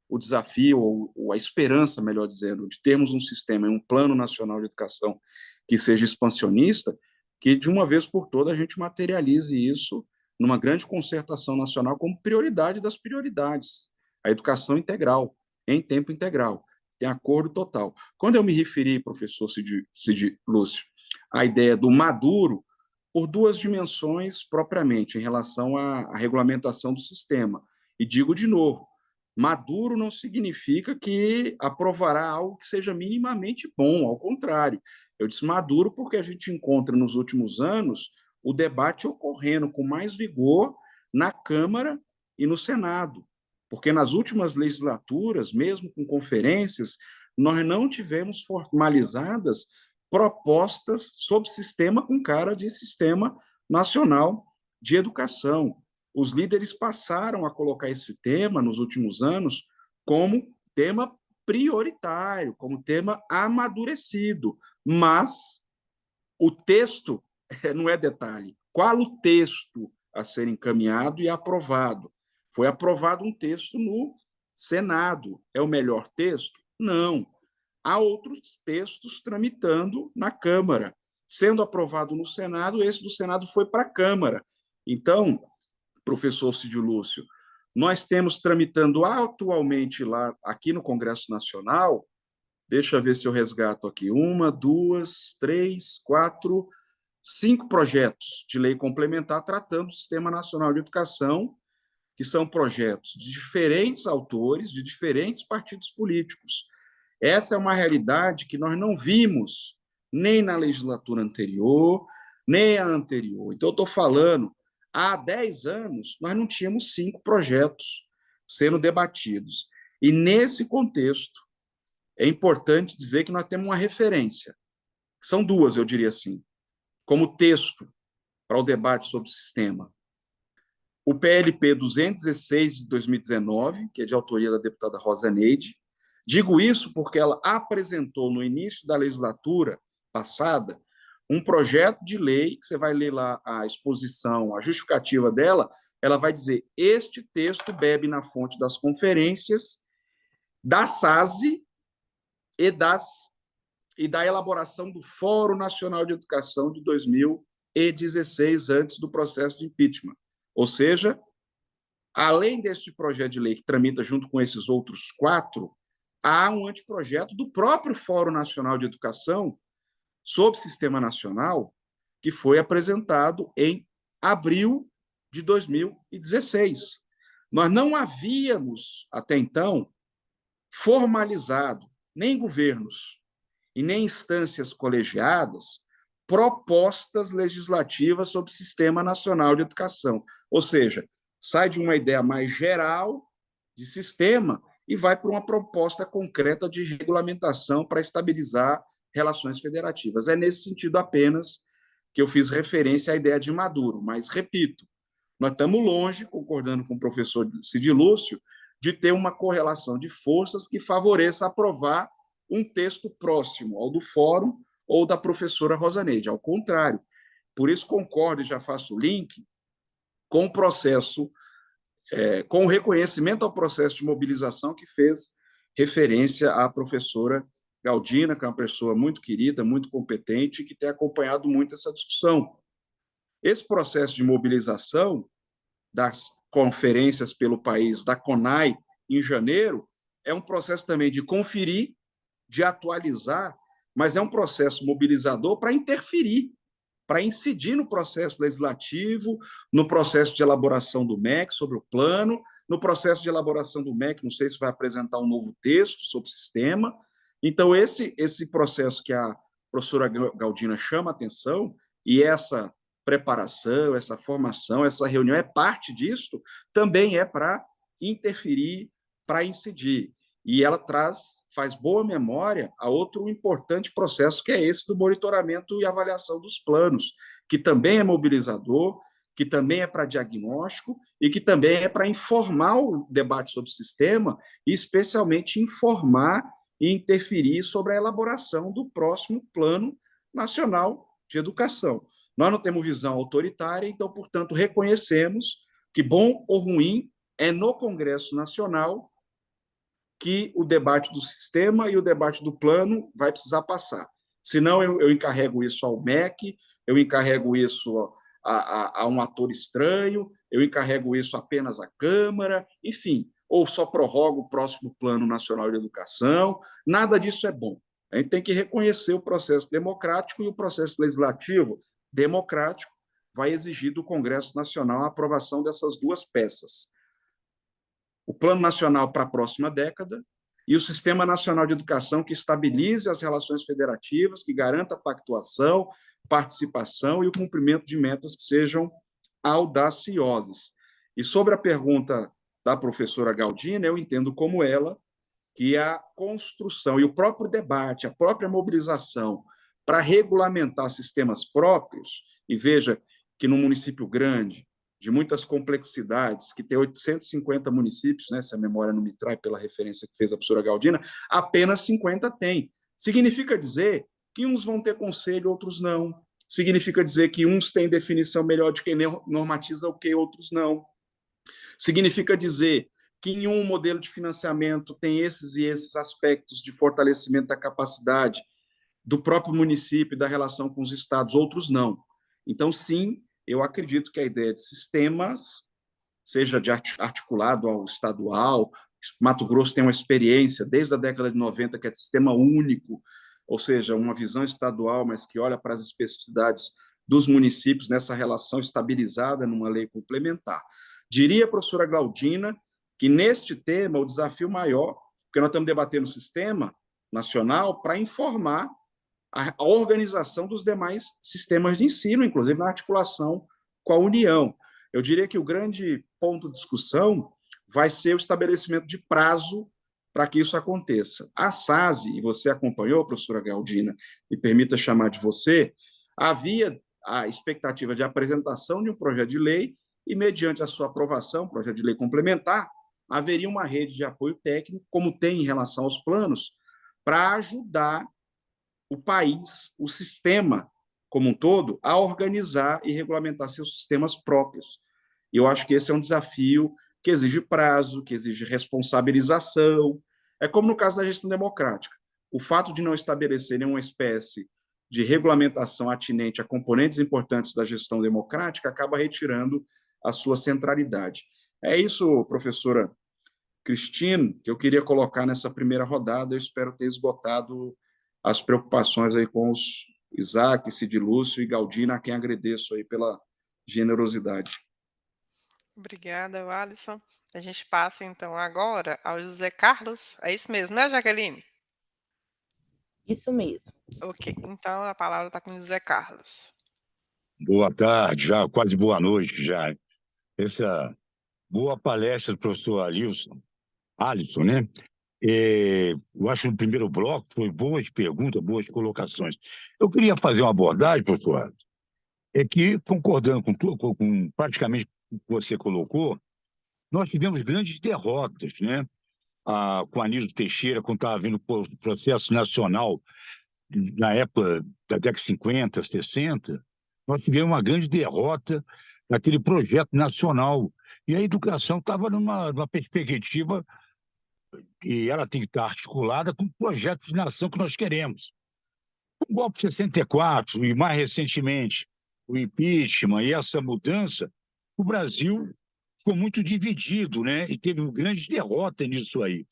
o desafio, ou a esperança, melhor dizendo, de termos um sistema, um plano nacional de educação que seja expansionista, que de uma vez por todas a gente materialize isso numa grande concertação nacional como prioridade das prioridades, a educação integral, em tempo integral, tem acordo total. Quando eu me referi, professor Cid Lúcio, à ideia do maduro, por duas dimensões propriamente, em relação à regulamentação do sistema. E digo de novo, maduro não significa que aprovará algo que seja minimamente bom, ao contrário. Eu disse maduro porque a gente encontra nos últimos anos o debate ocorrendo com mais vigor na Câmara e no Senado, porque nas últimas legislaturas, mesmo com conferências, nós não tivemos formalizadas propostas sob sistema com cara de Sistema Nacional de Educação. Os líderes passaram a colocar esse tema, nos últimos anos, como tema prioritário, como tema amadurecido, mas o texto não é detalhe. Qual o texto a ser encaminhado e aprovado? Foi aprovado um texto no Senado. É o melhor texto? Não. Há outros textos tramitando na Câmara. Sendo aprovado no Senado, esse do Senado foi para a Câmara. Então, professor Cid Lúcio, nós temos tramitando atualmente lá, aqui no Congresso Nacional, deixa eu ver se eu resgato aqui, 1, 2, 3, 4, 5 projetos de lei complementar tratando do Sistema Nacional de Educação, que são projetos de diferentes autores, de diferentes partidos políticos. Essa é uma realidade que nós não vimos nem na legislatura anterior, nem a anterior. Então, eu estou falando, há 10 anos, nós não tínhamos 5 projetos sendo debatidos. E, nesse contexto, é importante dizer que nós temos uma referência. São 2, eu diria assim, como texto para o debate sobre o sistema. O PLP 216 de 2019, que é de autoria da deputada Rosa Neide. Digo isso porque ela apresentou no início da legislatura passada um projeto de lei, que você vai ler lá a exposição, a justificativa dela, ela vai dizer: este texto bebe na fonte das conferências, da SASE e da elaboração do Fórum Nacional de Educação de 2016, antes do processo de impeachment. Ou seja, além deste projeto de lei que tramita junto com esses outros 4, há um anteprojeto do próprio Fórum Nacional de Educação sobre Sistema Nacional, que foi apresentado em abril de 2016. Nós não havíamos, até então, formalizado, nem governos e nem instâncias colegiadas, propostas legislativas sobre Sistema Nacional de Educação. Ou seja, sai de uma ideia mais geral de sistema e vai para uma proposta concreta de regulamentação para estabilizar relações federativas. É nesse sentido apenas que eu fiz referência à ideia de maduro, mas, repito, nós estamos longe, concordando com o professor Cid Lúcio, de ter uma correlação de forças que favoreça aprovar um texto próximo ao do Fórum ou da professora Rosa Neide. Ao contrário, por isso concordo e já faço o link com o processo, com o reconhecimento ao processo de mobilização que fez referência à professora Galdina, que é uma pessoa muito querida, muito competente e que tem acompanhado muito essa discussão. Esse processo de mobilização das conferências pelo país, da CONAI, em janeiro, é um processo também de conferir, de atualizar, mas é um processo mobilizador para interferir, para incidir no processo legislativo, no processo de elaboração do MEC sobre o plano, no processo de elaboração do MEC, não sei se vai apresentar um novo texto sobre o sistema. Então, esse processo que a professora Galdina chama a atenção, e essa preparação, essa formação, essa reunião é parte disso, também é para interferir, para incidir. E ela faz boa memória a outro importante processo, que é esse do monitoramento e avaliação dos planos, que também é mobilizador, que também é para diagnóstico e que também é para informar o debate sobre o sistema e, especialmente, informar e interferir sobre a elaboração do próximo Plano Nacional de Educação. Nós não temos visão autoritária, então, portanto, reconhecemos que, bom ou ruim, é no Congresso Nacional que o debate do sistema e o debate do plano vai precisar passar. Senão, eu encarrego isso ao MEC, eu encarrego isso a um ator estranho, eu encarrego isso apenas à Câmara, enfim, ou só prorrogo o próximo Plano Nacional de Educação. Nada disso é bom. A gente tem que reconhecer o processo democrático, e o processo legislativo democrático vai exigir do Congresso Nacional a aprovação dessas duas peças. O Plano Nacional para a próxima década e o Sistema Nacional de Educação, que estabilize as relações federativas, que garanta a pactuação, participação e o cumprimento de metas que sejam audaciosas. E sobre a pergunta da professora Galdina, eu entendo como ela que a construção e o próprio debate, a própria mobilização para regulamentar sistemas próprios, e veja que num município grande, de muitas complexidades, que tem 850 municípios, né, se a memória não me trai pela referência que fez a professora Galdina, apenas 50 tem. Significa dizer que uns vão ter conselho, outros não. Significa dizer que uns têm definição melhor de quem normatiza o que, outros não. Significa dizer que em um modelo de financiamento tem esses e esses aspectos de fortalecimento da capacidade do próprio município e da relação com os estados, outros não. Então, sim, eu acredito que a ideia de sistemas, seja de articulado ao estadual, Mato Grosso tem uma experiência desde a década de 90, que é de sistema único, ou seja, uma visão estadual, mas que olha para as especificidades dos municípios nessa relação estabilizada numa lei complementar. Diria a professora Galdina que, neste tema, o desafio maior, porque nós estamos debatendo o sistema nacional para informar a organização dos demais sistemas de ensino, inclusive na articulação com a União. Eu diria que o grande ponto de discussão vai ser o estabelecimento de prazo para que isso aconteça. A SASE, e você acompanhou, professora Galdina, me permita chamar de você, havia a expectativa de apresentação de um projeto de lei e, mediante a sua aprovação, projeto de lei complementar, haveria uma rede de apoio técnico, como tem em relação aos planos, para ajudar o país, o sistema como um todo, a organizar e regulamentar seus sistemas próprios. E eu acho que esse é um desafio que exige prazo, que exige responsabilização. É como no caso da gestão democrática. O fato de não estabelecer nenhuma espécie de regulamentação atinente a componentes importantes da gestão democrática acaba retirando a sua centralidade. É isso, professora Cristine, que eu queria colocar nessa primeira rodada. Eu espero ter esgotado as preocupações aí com os Isaac, Cidilúcio e Galdina, a quem agradeço aí pela generosidade. Obrigada, Alisson. A gente passa, então, agora ao José Carlos. É isso mesmo, né, Jaqueline? Isso mesmo. Ok, então a palavra está com o José Carlos. Boa tarde, já quase boa noite já. Essa boa palestra do professor Alisson, né? Eu acho que no primeiro bloco foi boas perguntas, boas colocações. Eu queria fazer uma abordagem, professor, que, concordando com praticamente o que você colocou, nós tivemos grandes derrotas, né? Com Anísio Teixeira, quando estava vindo o processo nacional, na época da década de 50, 60, nós tivemos uma grande derrota naquele projeto nacional. E a educação estava numa perspectiva que ela tem que estar articulada com o projeto de nação que nós queremos. O golpe de 64 e, mais recentemente, o impeachment e essa mudança, o Brasil ficou muito dividido, né? E teve uma grande derrota nisso aí.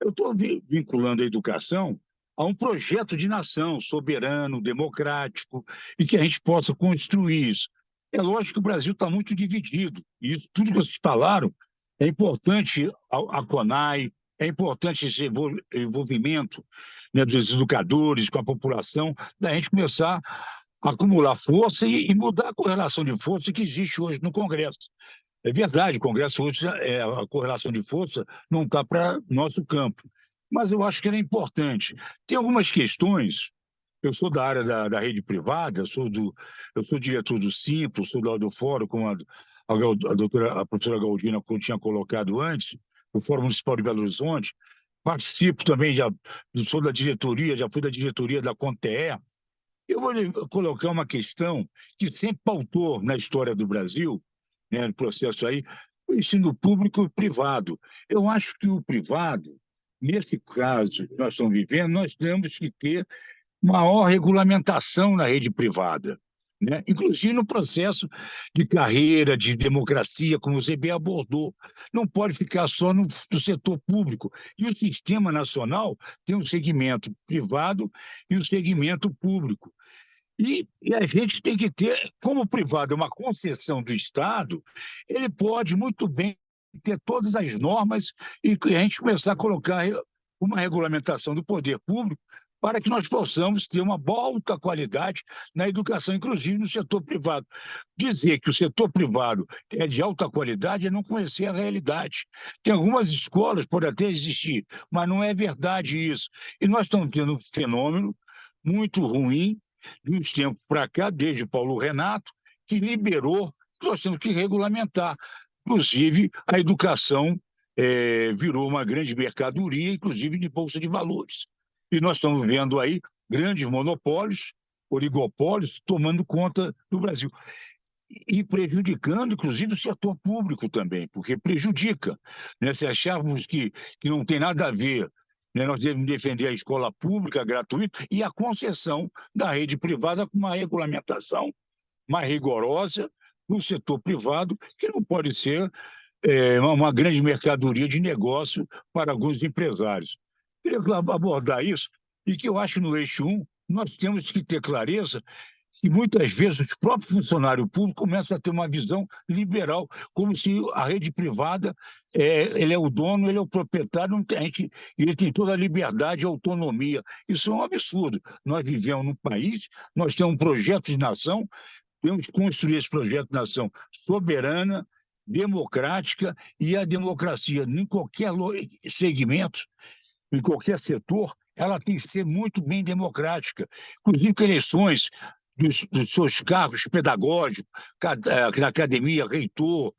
Eu estou vinculando a educação a um projeto de nação soberano, democrático, e que a gente possa construir isso. É lógico que o Brasil está muito dividido, e isso, tudo que vocês falaram é importante, a CONAI, é importante esse envolvimento, né, dos educadores com a população, da gente começar a acumular força e mudar a correlação de força que existe hoje no Congresso. É verdade, o Congresso hoje, a correlação de força não está para nosso campo, mas eu acho que era importante. Tem algumas questões. Eu sou da área da rede privada, eu sou diretor do Simpro, sou do Fórum, como a professora Galdina tinha colocado antes, o Fórum Municipal de Belo Horizonte. Participo também, sou da diretoria, já fui da diretoria da CONTEE. Eu vou colocar uma questão que sempre pautou na história do Brasil, né, no processo aí, o ensino público e privado. Eu acho que o privado nesse caso que nós estamos vivendo, nós temos que ter maior regulamentação na rede privada, né? Inclusive no processo de carreira, de democracia, como você bem abordou. Não pode ficar só no setor público. E o sistema nacional tem um segmento privado e um segmento público. E a gente tem que ter, como o privado é uma concessão do Estado, ele pode muito bem ter todas as normas e a gente começar a colocar uma regulamentação do poder público para que nós possamos ter uma boa alta qualidade na educação, inclusive no setor privado. Dizer que o setor privado é de alta qualidade é não conhecer a realidade. Tem algumas escolas, pode até existir, mas não é verdade isso. E nós estamos tendo um fenômeno muito ruim, de uns tempos para cá, desde Paulo Renato, que liberou, nós temos que regulamentar. Inclusive, a educação virou uma grande mercadoria, inclusive de bolsa de valores. E nós estamos vendo aí grandes monopólios, oligopólios, tomando conta do Brasil. E prejudicando, inclusive, o setor público também, porque prejudica, né? Se acharmos que não tem nada a ver, né? Nós devemos defender a escola pública gratuita e a concessão da rede privada com uma regulamentação mais rigorosa no setor privado, que não pode ser uma grande mercadoria de negócio para alguns empresários. Queria abordar isso, e que eu acho no eixo 1, nós temos que ter clareza que muitas vezes o próprio funcionário público começa a ter uma visão liberal, como se a rede privada, ele é o dono, ele é o proprietário, não tem, ele tem toda a liberdade e autonomia. Isso é um absurdo. Nós vivemos num país, nós temos um projeto de nação, temos que construir esse projeto de nação soberana, democrática, e a democracia, em qualquer segmento, em qualquer setor, ela tem que ser muito bem democrática. Inclusive, que eleições dos seus cargos pedagógicos, na academia, reitor,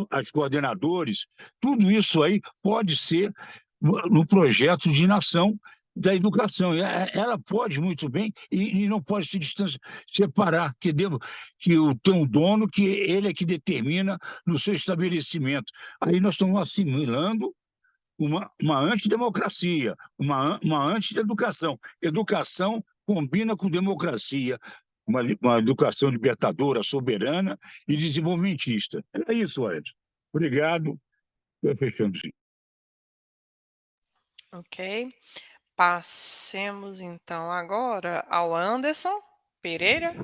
as coordenadores, tudo isso aí pode ser no projeto de nação da educação. Ela pode muito bem e não pode se separar, que tem um dono que ele é que determina no seu estabelecimento. Aí nós estamos assimilando uma antidemocracia, uma anti-educação. Educação combina com democracia, uma educação libertadora, soberana e desenvolvimentista. É isso, Ed. Obrigado. Estou fechando. Ok. Passemos, então, agora ao Anderson Pereira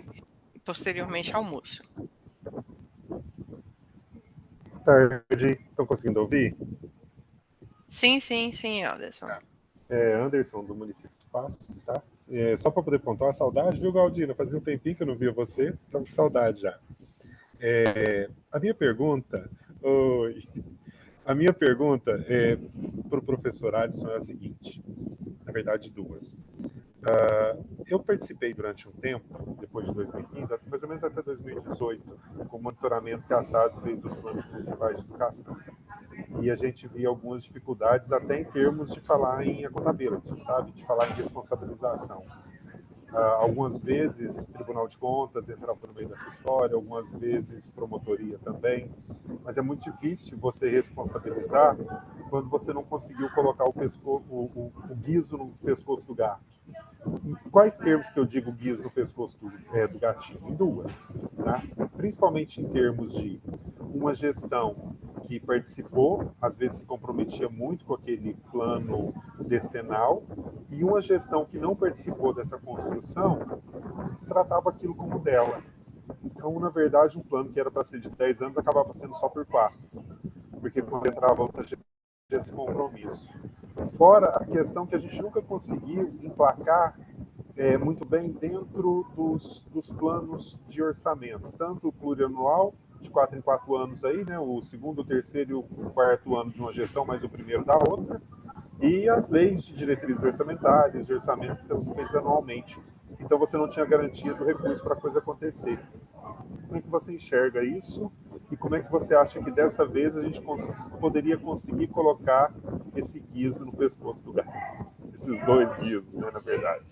e, posteriormente, ao Múcio. Boa tarde. Estão conseguindo ouvir? Sim, Anderson. Anderson, do município de Passos, tá? Só para poder pontuar, saudade, viu, Galdino? Fazia um tempinho que eu não via você, estava com saudade já. A minha pergunta para o professor Alisson é a seguinte, na verdade, duas. Eu participei durante um tempo, depois de 2015, mais ou menos até 2018, com o monitoramento que a SAS fez dos planos municipais de educação. E a gente via algumas dificuldades até em termos de falar em accountability, sabe? De falar em responsabilização. Algumas vezes Tribunal de Contas entrava no meio dessa história, algumas vezes promotoria também, mas é muito difícil você responsabilizar quando você não conseguiu colocar o guiso no pescoço do gato. Em quais termos que eu digo guiso no pescoço do gatinho? Em duas, tá? Principalmente em termos de uma gestão que participou, às vezes se comprometia muito com aquele plano decenal, e uma gestão que não participou dessa construção tratava aquilo como dela. Então, na verdade, um plano que era para ser de 10 anos acabava sendo só por 4, porque quando entrava outra gestão, esse compromisso. Fora a questão que a gente nunca conseguiu emplacar muito bem dentro dos planos de orçamento, tanto o plurianual, de 4 em 4 anos aí, né, o segundo, o terceiro e o quarto ano de uma gestão, mas o primeiro da outra, e as leis de diretrizes orçamentárias, de orçamento, que são feitas anualmente. Então você não tinha garantia do recurso para a coisa acontecer. Como é que você enxerga isso? E como é que você acha que dessa vez a gente poderia conseguir colocar esse guiso no pescoço do gato? Esses dois guizos, né, na verdade.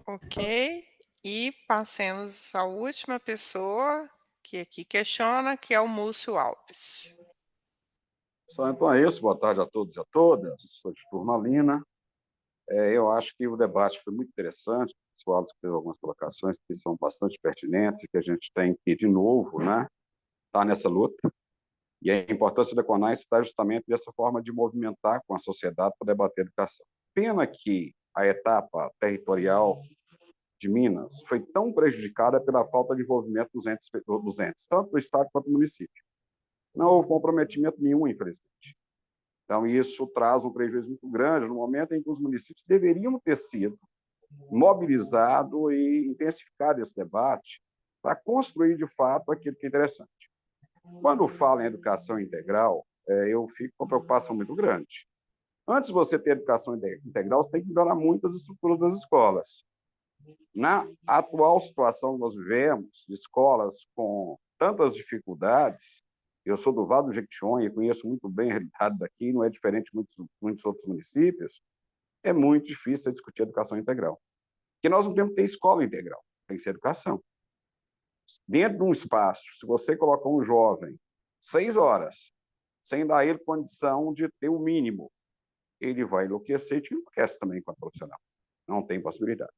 Ok. E passemos à última pessoa que aqui questiona, que é o Múcio Alves. Então é isso, boa tarde a todos e a todas. Sou de Turmalina. Eu acho que o debate foi muito interessante. O Wallace fez algumas colocações que são bastante pertinentes e que a gente tem que, de novo, né, estar nessa luta. E a importância da CONAI está justamente dessa forma de movimentar com a sociedade para debater educação. Pena que a etapa territorial de Minas foi tão prejudicada pela falta de envolvimento dos entes, tanto do Estado quanto do município. Não houve comprometimento nenhum, infelizmente. Então, isso traz um prejuízo muito grande no momento em que os municípios deveriam ter sido mobilizados e intensificado esse debate para construir, de fato, aquilo que é interessante. Quando falo em educação integral, eu fico com uma preocupação muito grande. Antes de você ter educação integral, você tem que melhorar muitas estruturas das escolas. Na atual situação que nós vivemos, de escolas com tantas dificuldades, eu sou do Vale do Jequitinhonha e conheço muito bem a realidade daqui, não é diferente de muitos outros municípios, é muito difícil discutir educação integral. Porque nós não temos que ter escola integral, tem que ser educação. Dentro de um espaço, se você colocar um jovem 6 horas, sem dar a ele condição de ter o mínimo, ele vai enlouquecer e te enlouquece também enquanto profissional. Não tem possibilidade.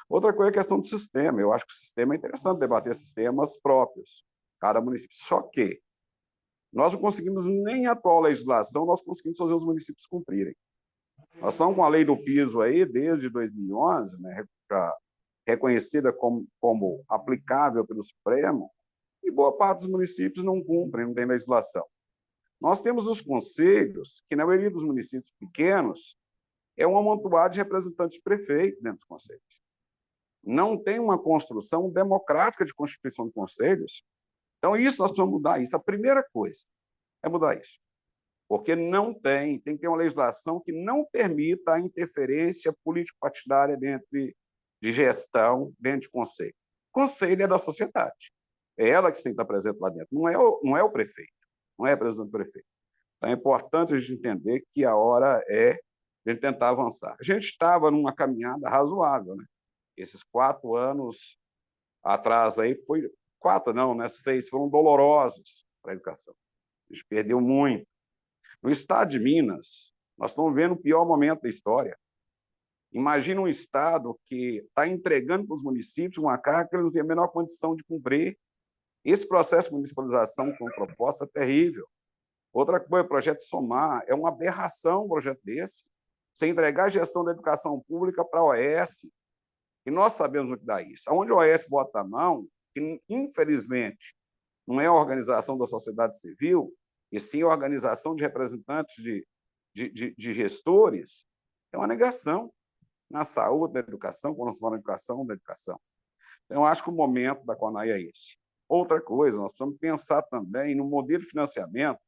Outra coisa é a questão do sistema. Eu acho que o sistema é interessante debater sistemas próprios, cada município. Só que nós não conseguimos nem a atual legislação, nós conseguimos fazer os municípios cumprirem. Nós estamos com a lei do piso aí desde 2011, né, reconhecida como aplicável pelo Supremo, e boa parte dos municípios não cumprem, não tem legislação. Nós temos os conselhos, que na maioria dos municípios pequenos é um amontoado de representantes de prefeito dentro dos conselhos. Não tem uma construção democrática de constituição de conselhos. Então, isso nós precisamos mudar. Isso, a primeira coisa é mudar isso. Porque tem que ter uma legislação que não permita a interferência político-partidária dentro de gestão, dentro de conselho. Conselho é da sociedade. É ela que tem que estar presente lá dentro. Não é o prefeito, não é a presidente do prefeito. Então, é importante a gente entender que a hora é a gente tentar avançar. A gente estava numa caminhada razoável, né? Esses 4 anos atrás aí foi 4 não, né? 6 foram dolorosos para a educação. A gente perdeu muito. No estado de Minas, nós estamos vendo o pior momento da história. Imagina um estado que está entregando para os municípios uma carga que eles não têm a menor condição de cumprir. Esse processo de municipalização com proposta é terrível. Outra coisa, o projeto Somar, é uma aberração um projeto desse, você entregar a gestão da educação pública para a OAS, e nós sabemos o que dá isso. Onde a OAS bota a mão, que infelizmente não é a organização da sociedade civil, e sim a organização de representantes de gestores, é uma negação na saúde, na educação, quando nós falamos da educação. Então, eu acho que o momento da CONAI é esse. Outra coisa, nós precisamos pensar também no modelo de financiamento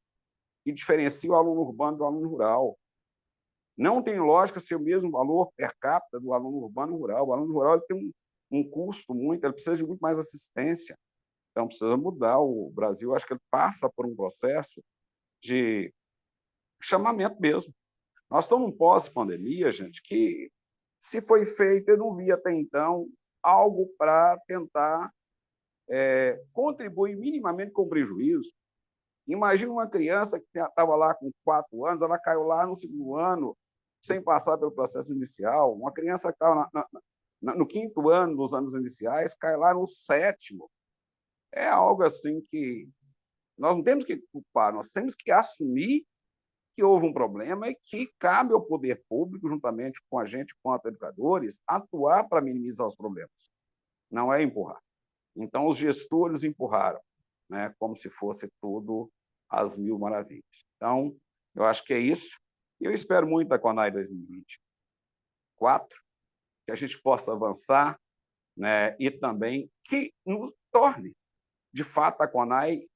que diferencia o aluno urbano do aluno rural. Não tem lógica ser o mesmo valor per capita do aluno urbano e rural. O aluno rural ele tem um custo ele precisa de muito mais assistência. Então, precisa mudar. O Brasil, acho que ele passa por um processo de chamamento mesmo. Nós estamos num pós-pandemia, gente, que se foi feito, eu não vi até então algo para tentar contribuir minimamente com o prejuízo. Imagina uma criança que estava lá com 4 anos, ela caiu lá no 2º ano, sem passar pelo processo inicial. Uma criança que estava no 5º ano dos anos iniciais, cai lá no 7º. É algo assim que nós não temos que culpar, nós temos que assumir que houve um problema e que cabe ao poder público, juntamente com a gente, quanto educadores, atuar para minimizar os problemas. Não é empurrar. Então, os gestores empurraram, né, como se fosse tudo às mil maravilhas. Então, eu acho que é isso. Eu espero muito da CONAI 2024, que a gente possa avançar, né, e também que nos torne, de fato, a CONAI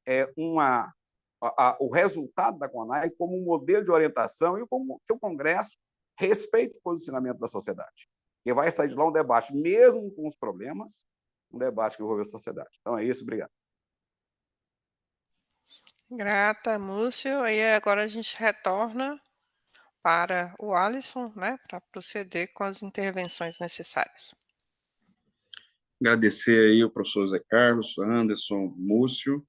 o resultado da CONAI como um modelo de orientação e como que o Congresso respeite o posicionamento da sociedade. Que vai sair de lá um debate, mesmo com os problemas, um debate que envolve a sociedade. Então é isso, obrigado. Grata, Múcio. E agora a gente retorna para o Alisson, né, para proceder com as intervenções necessárias. Agradecer aí o professor Zé Carlos, Anderson, Múcio.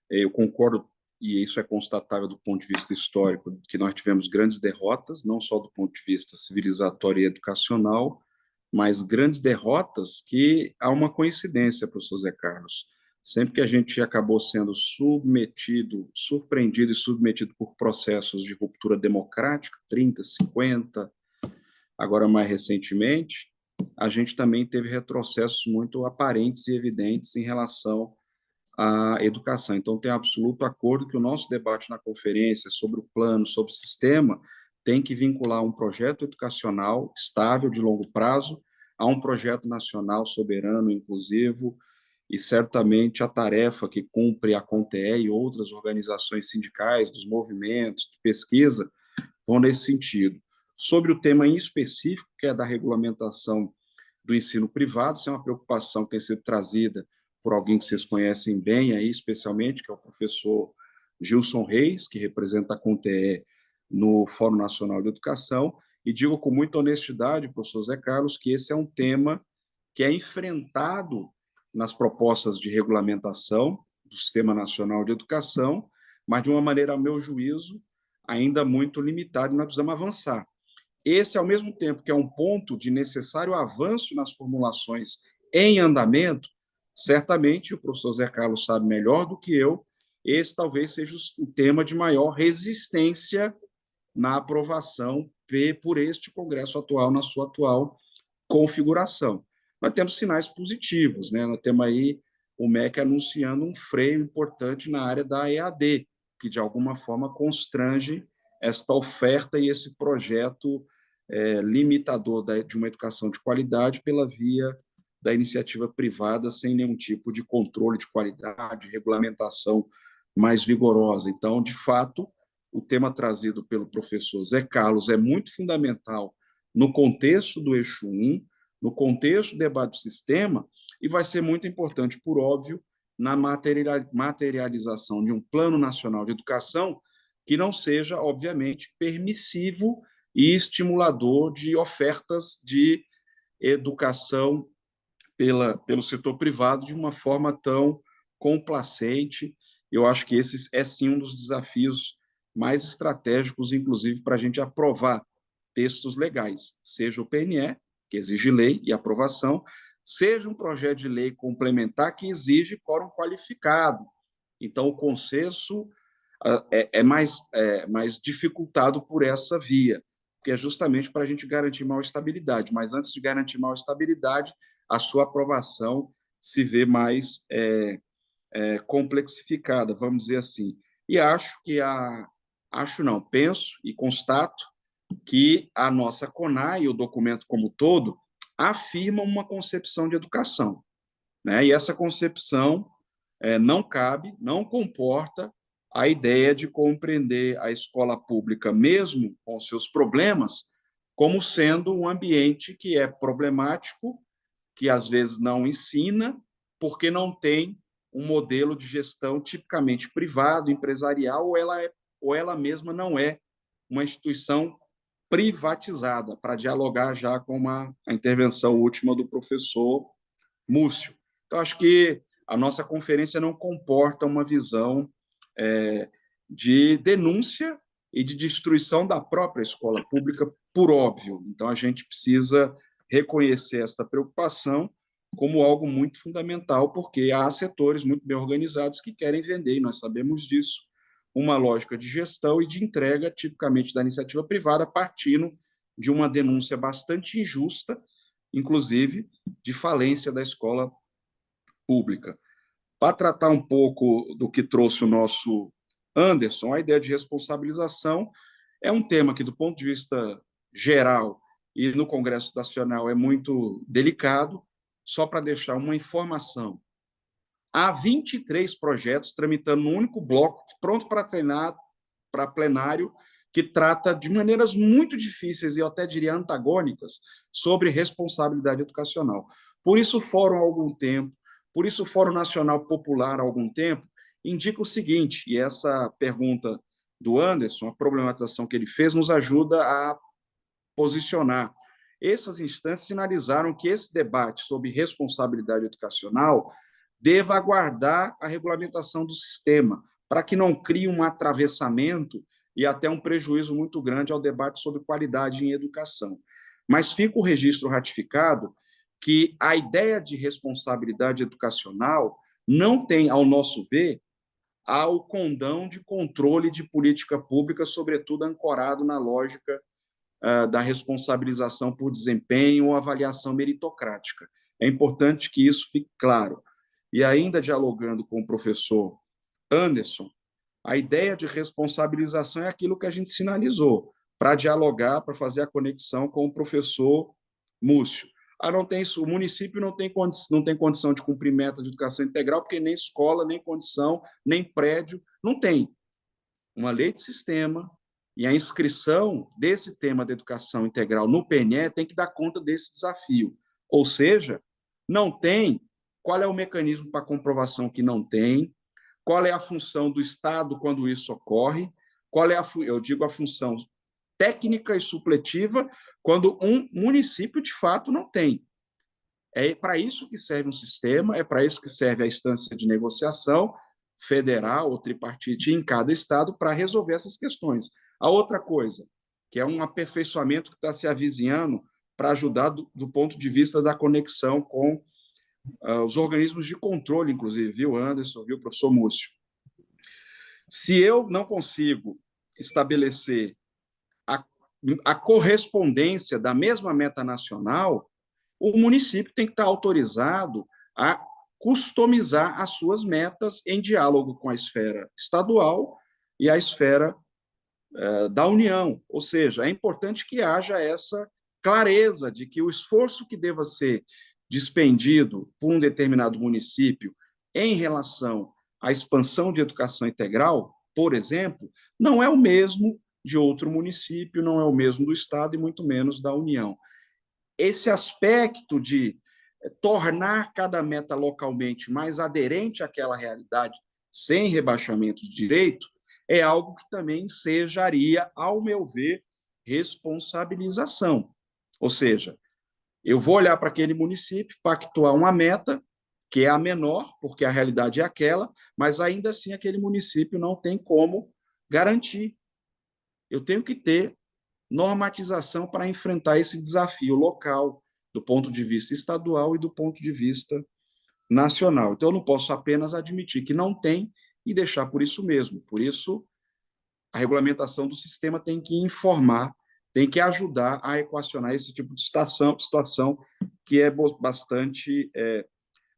Eu concordo e isso é constatável do ponto de vista histórico, que nós tivemos grandes derrotas, não só do ponto de vista civilizatório e educacional, mas grandes derrotas que há uma coincidência, professor Zé Carlos. Sempre que a gente acabou sendo surpreendido e submetido por processos de ruptura democrática, 30, 50, agora mais recentemente, a gente também teve retrocessos muito aparentes e evidentes em relação à educação. Então, tenho absoluto acordo que o nosso debate na conferência sobre o plano, sobre o sistema, tem que vincular um projeto educacional estável, de longo prazo, a um projeto nacional soberano, inclusivo, e certamente a tarefa que cumpre a CONTE e outras organizações sindicais, dos movimentos, de pesquisa, vão nesse sentido. Sobre o tema em específico, que é da regulamentação do ensino privado, isso é uma preocupação que tem sido trazida por alguém que vocês conhecem bem, aí, especialmente, que é o professor Gilson Reis, que representa a CONTE no Fórum Nacional de Educação, e digo com muita honestidade, professor Zé Carlos, que esse é um tema que é enfrentado nas propostas de regulamentação do Sistema Nacional de Educação, mas de uma maneira, ao meu juízo, ainda muito limitada, e nós precisamos avançar. Esse, ao mesmo tempo que é um ponto de necessário avanço nas formulações em andamento, certamente o professor Zé Carlos sabe melhor do que eu, esse talvez seja o tema de maior resistência na aprovação por este Congresso atual, na sua atual configuração. Nós temos sinais positivos, né? Nós temos aí o MEC anunciando um freio importante na área da EAD, que de alguma forma constrange esta oferta e esse projeto limitador de uma educação de qualidade pela via da iniciativa privada, sem nenhum tipo de controle de qualidade, regulamentação mais vigorosa. Então, de fato, o tema trazido pelo professor Zé Carlos é muito fundamental no contexto do eixo 1, no contexto do debate do sistema, e vai ser muito importante, por óbvio, na materialização de um Plano Nacional de Educação que não seja, obviamente, permissivo e estimulador de ofertas de educação pelo setor privado de uma forma tão complacente. Eu acho que esse é, sim, um dos desafios mais estratégicos, inclusive, para a gente aprovar textos legais, seja o PNE, que exige lei e aprovação, seja um projeto de lei complementar que exige quórum qualificado. Então, o consenso é mais dificultado por essa via, que é justamente para a gente garantir maior estabilidade. Mas, antes de garantir maior estabilidade, a sua aprovação se vê mais complexificada, vamos dizer assim. E penso e constato que a nossa CONAI, e o documento como todo, afirmam uma concepção de educação, né? E essa concepção não cabe, não comporta a ideia de compreender a escola pública, mesmo com seus problemas, como sendo um ambiente que é problemático, que às vezes não ensina, porque não tem um modelo de gestão tipicamente privado, empresarial, ou ela mesma não é uma instituição privatizada, para dialogar já com a intervenção última do professor Múcio. Então, acho que a nossa conferência não comporta uma visão de denúncia e de destruição da própria escola pública, por óbvio. Então, a gente precisa reconhecer esta preocupação como algo muito fundamental, porque há setores muito bem organizados que querem vender, e nós sabemos disso, uma lógica de gestão e de entrega, tipicamente da iniciativa privada, partindo de uma denúncia bastante injusta, inclusive de falência da escola pública. Para tratar um pouco do que trouxe o nosso Anderson, a ideia de responsabilização é um tema que, do ponto de vista geral e no Congresso Nacional, é muito delicado. Só para deixar uma informação, há 23 projetos tramitando num único bloco, pronto para treinar, para plenário, que trata de maneiras muito difíceis e eu até diria antagônicas sobre responsabilidade educacional. Por isso o Fórum há algum tempo, por isso o Fórum Nacional Popular há algum tempo, indica o seguinte, e essa pergunta do Anderson, a problematização que ele fez, nos ajuda a posicionar. Essas instâncias sinalizaram que esse debate sobre responsabilidade educacional deva aguardar a regulamentação do sistema, para que não crie um atravessamento e até um prejuízo muito grande ao debate sobre qualidade em educação. Mas fica o registro ratificado que a ideia de responsabilidade educacional não tem, ao nosso ver, ao condão de controle de política pública, sobretudo ancorado na lógica da responsabilização por desempenho ou avaliação meritocrática. É importante que isso fique claro. E ainda dialogando com o professor Anderson, a ideia de responsabilização é aquilo que a gente sinalizou, para dialogar, para fazer a conexão com o professor Múcio. Não tem isso, o município não tem condição de cumprir meta de educação integral, porque nem escola, nem condição, nem prédio, não tem. Uma lei de sistema e a inscrição desse tema da educação integral no PNE tem que dar conta desse desafio. Ou seja, não tem, qual é o mecanismo para comprovação que não tem, qual é a função do Estado quando isso ocorre, qual é a função técnica e supletiva quando um município, de fato, não tem. É para isso que serve um sistema, é para isso que serve a instância de negociação federal ou tripartite em cada estado para resolver essas questões. A outra coisa, que é um aperfeiçoamento que está se avizinhando para ajudar do ponto de vista da conexão com os organismos de controle, inclusive, viu, Anderson, viu, professor Múcio? Se eu não consigo estabelecer a correspondência da mesma meta nacional, o município tem que estar autorizado a customizar as suas metas em diálogo com a esfera estadual e a esfera da União. Ou seja, é importante que haja essa clareza de que o esforço que deva ser dispendido por um determinado município em relação à expansão de educação integral, por exemplo, não é o mesmo de outro município, não é o mesmo do Estado e muito menos da União. Esse aspecto de tornar cada meta localmente mais aderente àquela realidade, sem rebaixamento de direito, é algo que também ensejaria, ao meu ver, responsabilização. Ou seja, eu vou olhar para aquele município, pactuar uma meta, que é a menor, porque a realidade é aquela, mas ainda assim aquele município não tem como garantir. Eu tenho que ter normatização para enfrentar esse desafio local, do ponto de vista estadual e do ponto de vista nacional. Então, eu não posso apenas admitir que não tem e deixar por isso mesmo. Por isso, a regulamentação do sistema tem que informar, tem que ajudar a equacionar esse tipo de situação que é bastante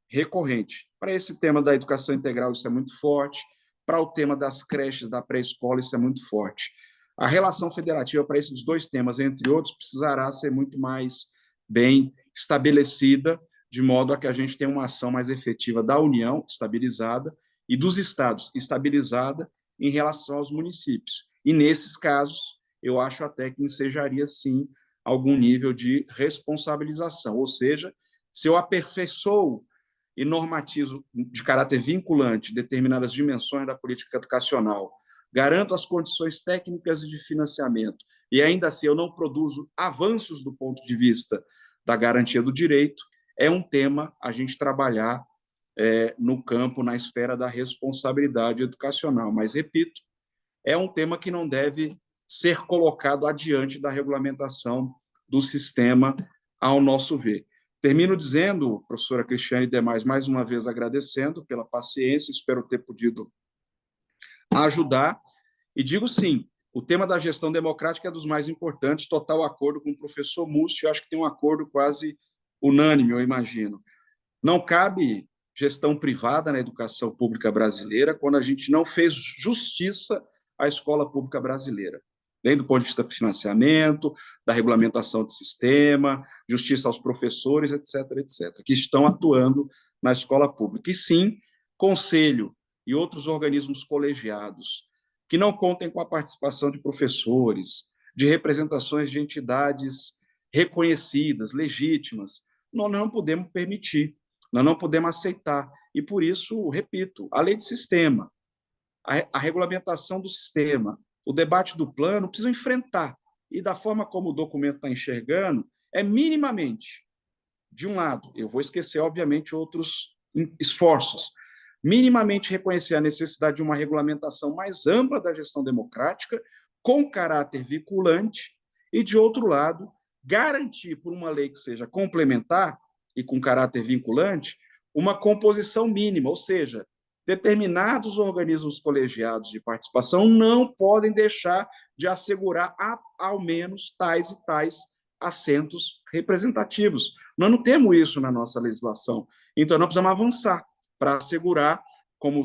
recorrente. Para esse tema da educação integral, isso é muito forte. Para o tema das creches, da pré-escola, isso é muito forte. A relação federativa para esses dois temas, entre outros, precisará ser muito mais bem estabelecida, de modo a que a gente tenha uma ação mais efetiva da União, estabilizada, e dos estados, estabilizada em relação aos municípios. E, nesses casos, eu acho até que ensejaria, sim, algum nível de responsabilização. Ou seja, se eu aperfeiçoo e normatizo de caráter vinculante determinadas dimensões da política educacional, garanto as condições técnicas e de financiamento, e ainda assim eu não produzo avanços do ponto de vista da garantia do direito, é um tema a gente trabalhar no campo, na esfera da responsabilidade educacional. Mas, repito, é um tema que não deve ser colocado adiante da regulamentação do sistema, ao nosso ver. Termino dizendo, professora Cristiane e demais, mais uma vez agradecendo pela paciência, espero ter podido ajudar, e digo sim, o tema da gestão democrática é dos mais importantes, total acordo com o professor Múcio, acho que tem um acordo quase unânime, eu imagino. Não cabe gestão privada na educação pública brasileira quando a gente não fez justiça à escola pública brasileira, nem do ponto de vista do financiamento, da regulamentação do sistema, justiça aos professores, etc., que estão atuando na escola pública. E sim, conselho e outros organismos colegiados que não contem com a participação de professores, de representações de entidades reconhecidas, legítimas, nós não podemos permitir, nós não podemos aceitar. E, por isso, repito, a lei de sistema, a regulamentação do sistema, o debate do plano, precisam enfrentar. E, da forma como o documento está enxergando, é minimamente, de um lado, eu vou esquecer, obviamente, outros esforços, minimamente reconhecer a necessidade de uma regulamentação mais ampla da gestão democrática, com caráter vinculante, e, de outro lado, garantir, por uma lei que seja complementar e com caráter vinculante, uma composição mínima, ou seja, determinados organismos colegiados de participação não podem deixar de assegurar ao menos tais e tais assentos representativos. Nós não temos isso na nossa legislação. Então, nós precisamos avançar para assegurar, como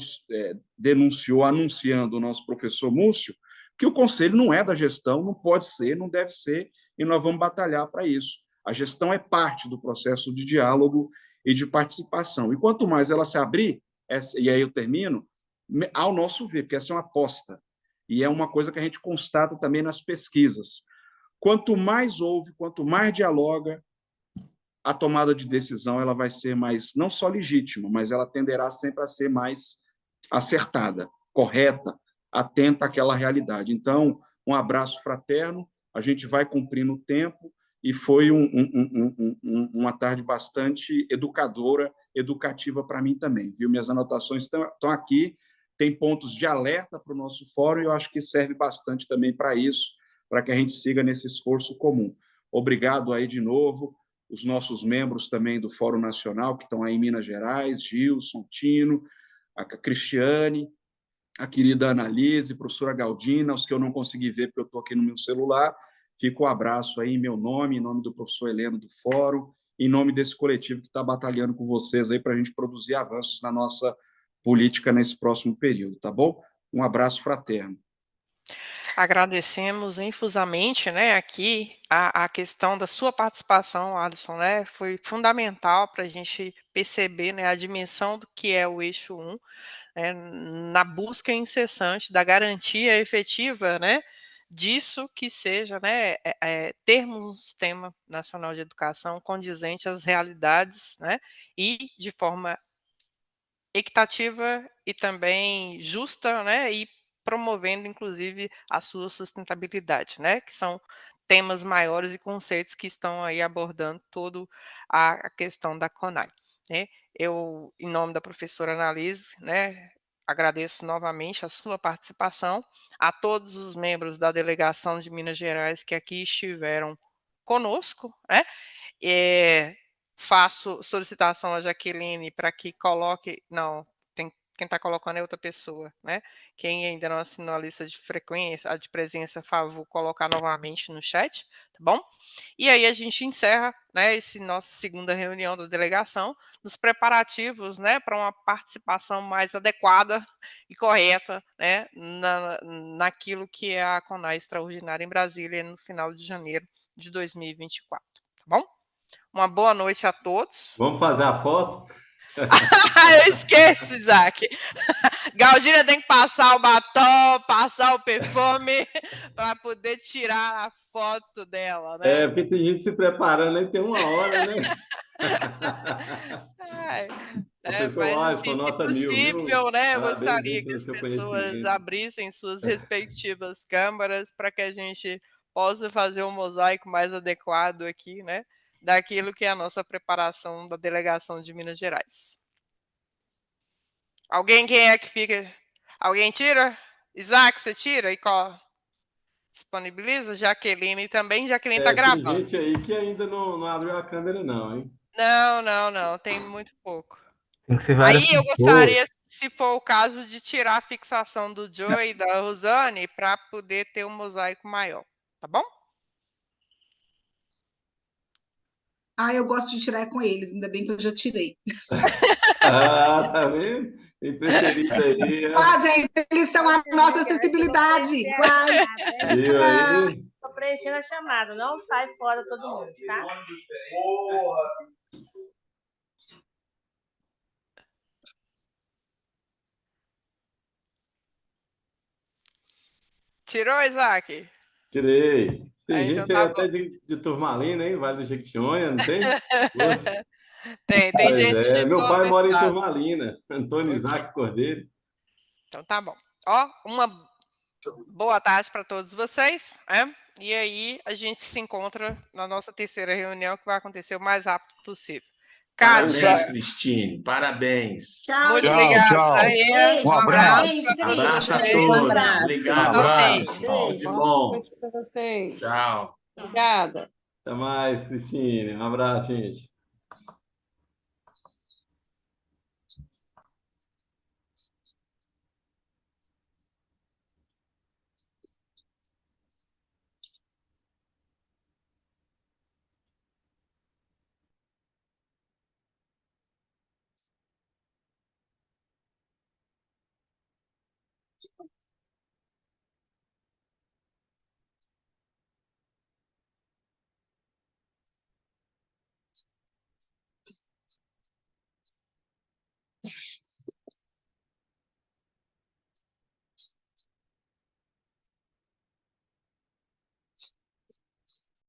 anunciando o nosso professor Múcio, que o conselho não é da gestão, não pode ser, não deve ser, e nós vamos batalhar para isso. A gestão é parte do processo de diálogo e de participação. E quanto mais ela se abrir, e aí eu termino, ao nosso ver, porque essa é uma aposta, e é uma coisa que a gente constata também nas pesquisas. Quanto mais ouve, quanto mais dialoga, a tomada de decisão ela vai ser mais, não só legítima, mas ela tenderá sempre a ser mais acertada, correta, atenta àquela realidade. Então, um abraço fraterno, a gente vai cumprindo o tempo, e foi uma tarde bastante educativa para mim também. Viu? Minhas anotações estão aqui, tem pontos de alerta para o nosso fórum, e eu acho que serve bastante também para isso, para que a gente siga nesse esforço comum. Obrigado aí de novo, os nossos membros também do Fórum Nacional, que estão aí em Minas Gerais, Gilson, Tino, a Cristiane, a querida Analise, a professora Galdina, os que eu não consegui ver porque eu estou aqui no meu celular. Fica o abraço aí em meu nome, em nome do professor Heleno do Fórum, em nome desse coletivo que está batalhando com vocês aí para a gente produzir avanços na nossa política nesse próximo período, tá bom? Um abraço fraterno. Agradecemos infusamente, né, aqui a questão da sua participação, Alisson, né, foi fundamental para a gente perceber, né, a dimensão do que é o eixo 1, né, na busca incessante da garantia efetiva, né, disso que seja, né, termos um sistema nacional de educação condizente às realidades, né, e de forma equitativa e também justa, né, e promovendo inclusive a sua sustentabilidade, né, que são temas maiores e conceitos que estão aí abordando todo a questão da CONAI, né. Eu, em nome da professora Analise, né, agradeço novamente a sua participação, a todos os membros da delegação de Minas Gerais que aqui estiveram conosco, né, faço solicitação à Jaqueline para que coloque não, quem está colocando é outra pessoa, né, quem ainda não assinou a lista de frequência, a de presença, favor colocar novamente no chat, tá bom? E aí a gente encerra, né, esse nossa segunda reunião da delegação, nos preparativos, né, para uma participação mais adequada e correta, né, naquilo que é a CONAI extraordinária em Brasília no final de janeiro de 2024, tá bom? Uma boa noite a todos. Vamos fazer a foto? Eu esqueço, Isaac. Galdina tem que passar o batom, passar o perfume para poder tirar a foto dela, né? Porque tem gente se preparando aí, tem 1 hora, né? Professor Mas, Alisson, assim, se nota 1000, possível, viu? né, eu Parabéns aí gostaria que pelo as seu pessoas conhecimento. abrissem suas respectivas câmaras para que a gente possa fazer um mosaico mais adequado aqui, né, daquilo que é a nossa preparação da delegação de Minas Gerais. Quem é que fica? Alguém tira? Isaac, você tira e disponibiliza? Jaqueline também. Jaqueline está Tem gravando. gente aí que ainda não abriu a câmera, não, hein? Não. Tem muito pouco. Tem que ser várias Aí eu pessoas. gostaria, se for o caso, de tirar a fixação do Joe e da Rosane para poder ter um mosaico maior. Tá bom? Eu gosto de tirar com eles, ainda bem que eu já tirei. Tá vendo? Tem preferido aí. Gente, eles são a nossa sensibilidade. Viu aí? Estou preenchendo a chamada, não sai fora todo mundo, tá? Tirou, Isaac? Tirei. Tem então gente aí até de Turmalina, hein? Vale do Jequitinhonha, não tem? Tem gente de Meu pai todo mora em estado. Turmalina, Antônio Isaac Cordeiro. Então tá bom. Uma boa tarde para todos vocês, né? E aí a gente se encontra na nossa terceira reunião, que vai acontecer o mais rápido possível. Kátia, Cristine. Parabéns. Tchau, muito Tchau, obrigada. tchau. Aí, Um um abraço. abraço Parabéns, para Cris. todos Abraço a vocês. todos. abraço. Obrigado, Tchauzinho. pessoal. Tudo de Bom bom. noite para vocês. Tchau. Obrigada. Até mais, Cristine. Um abraço, gente.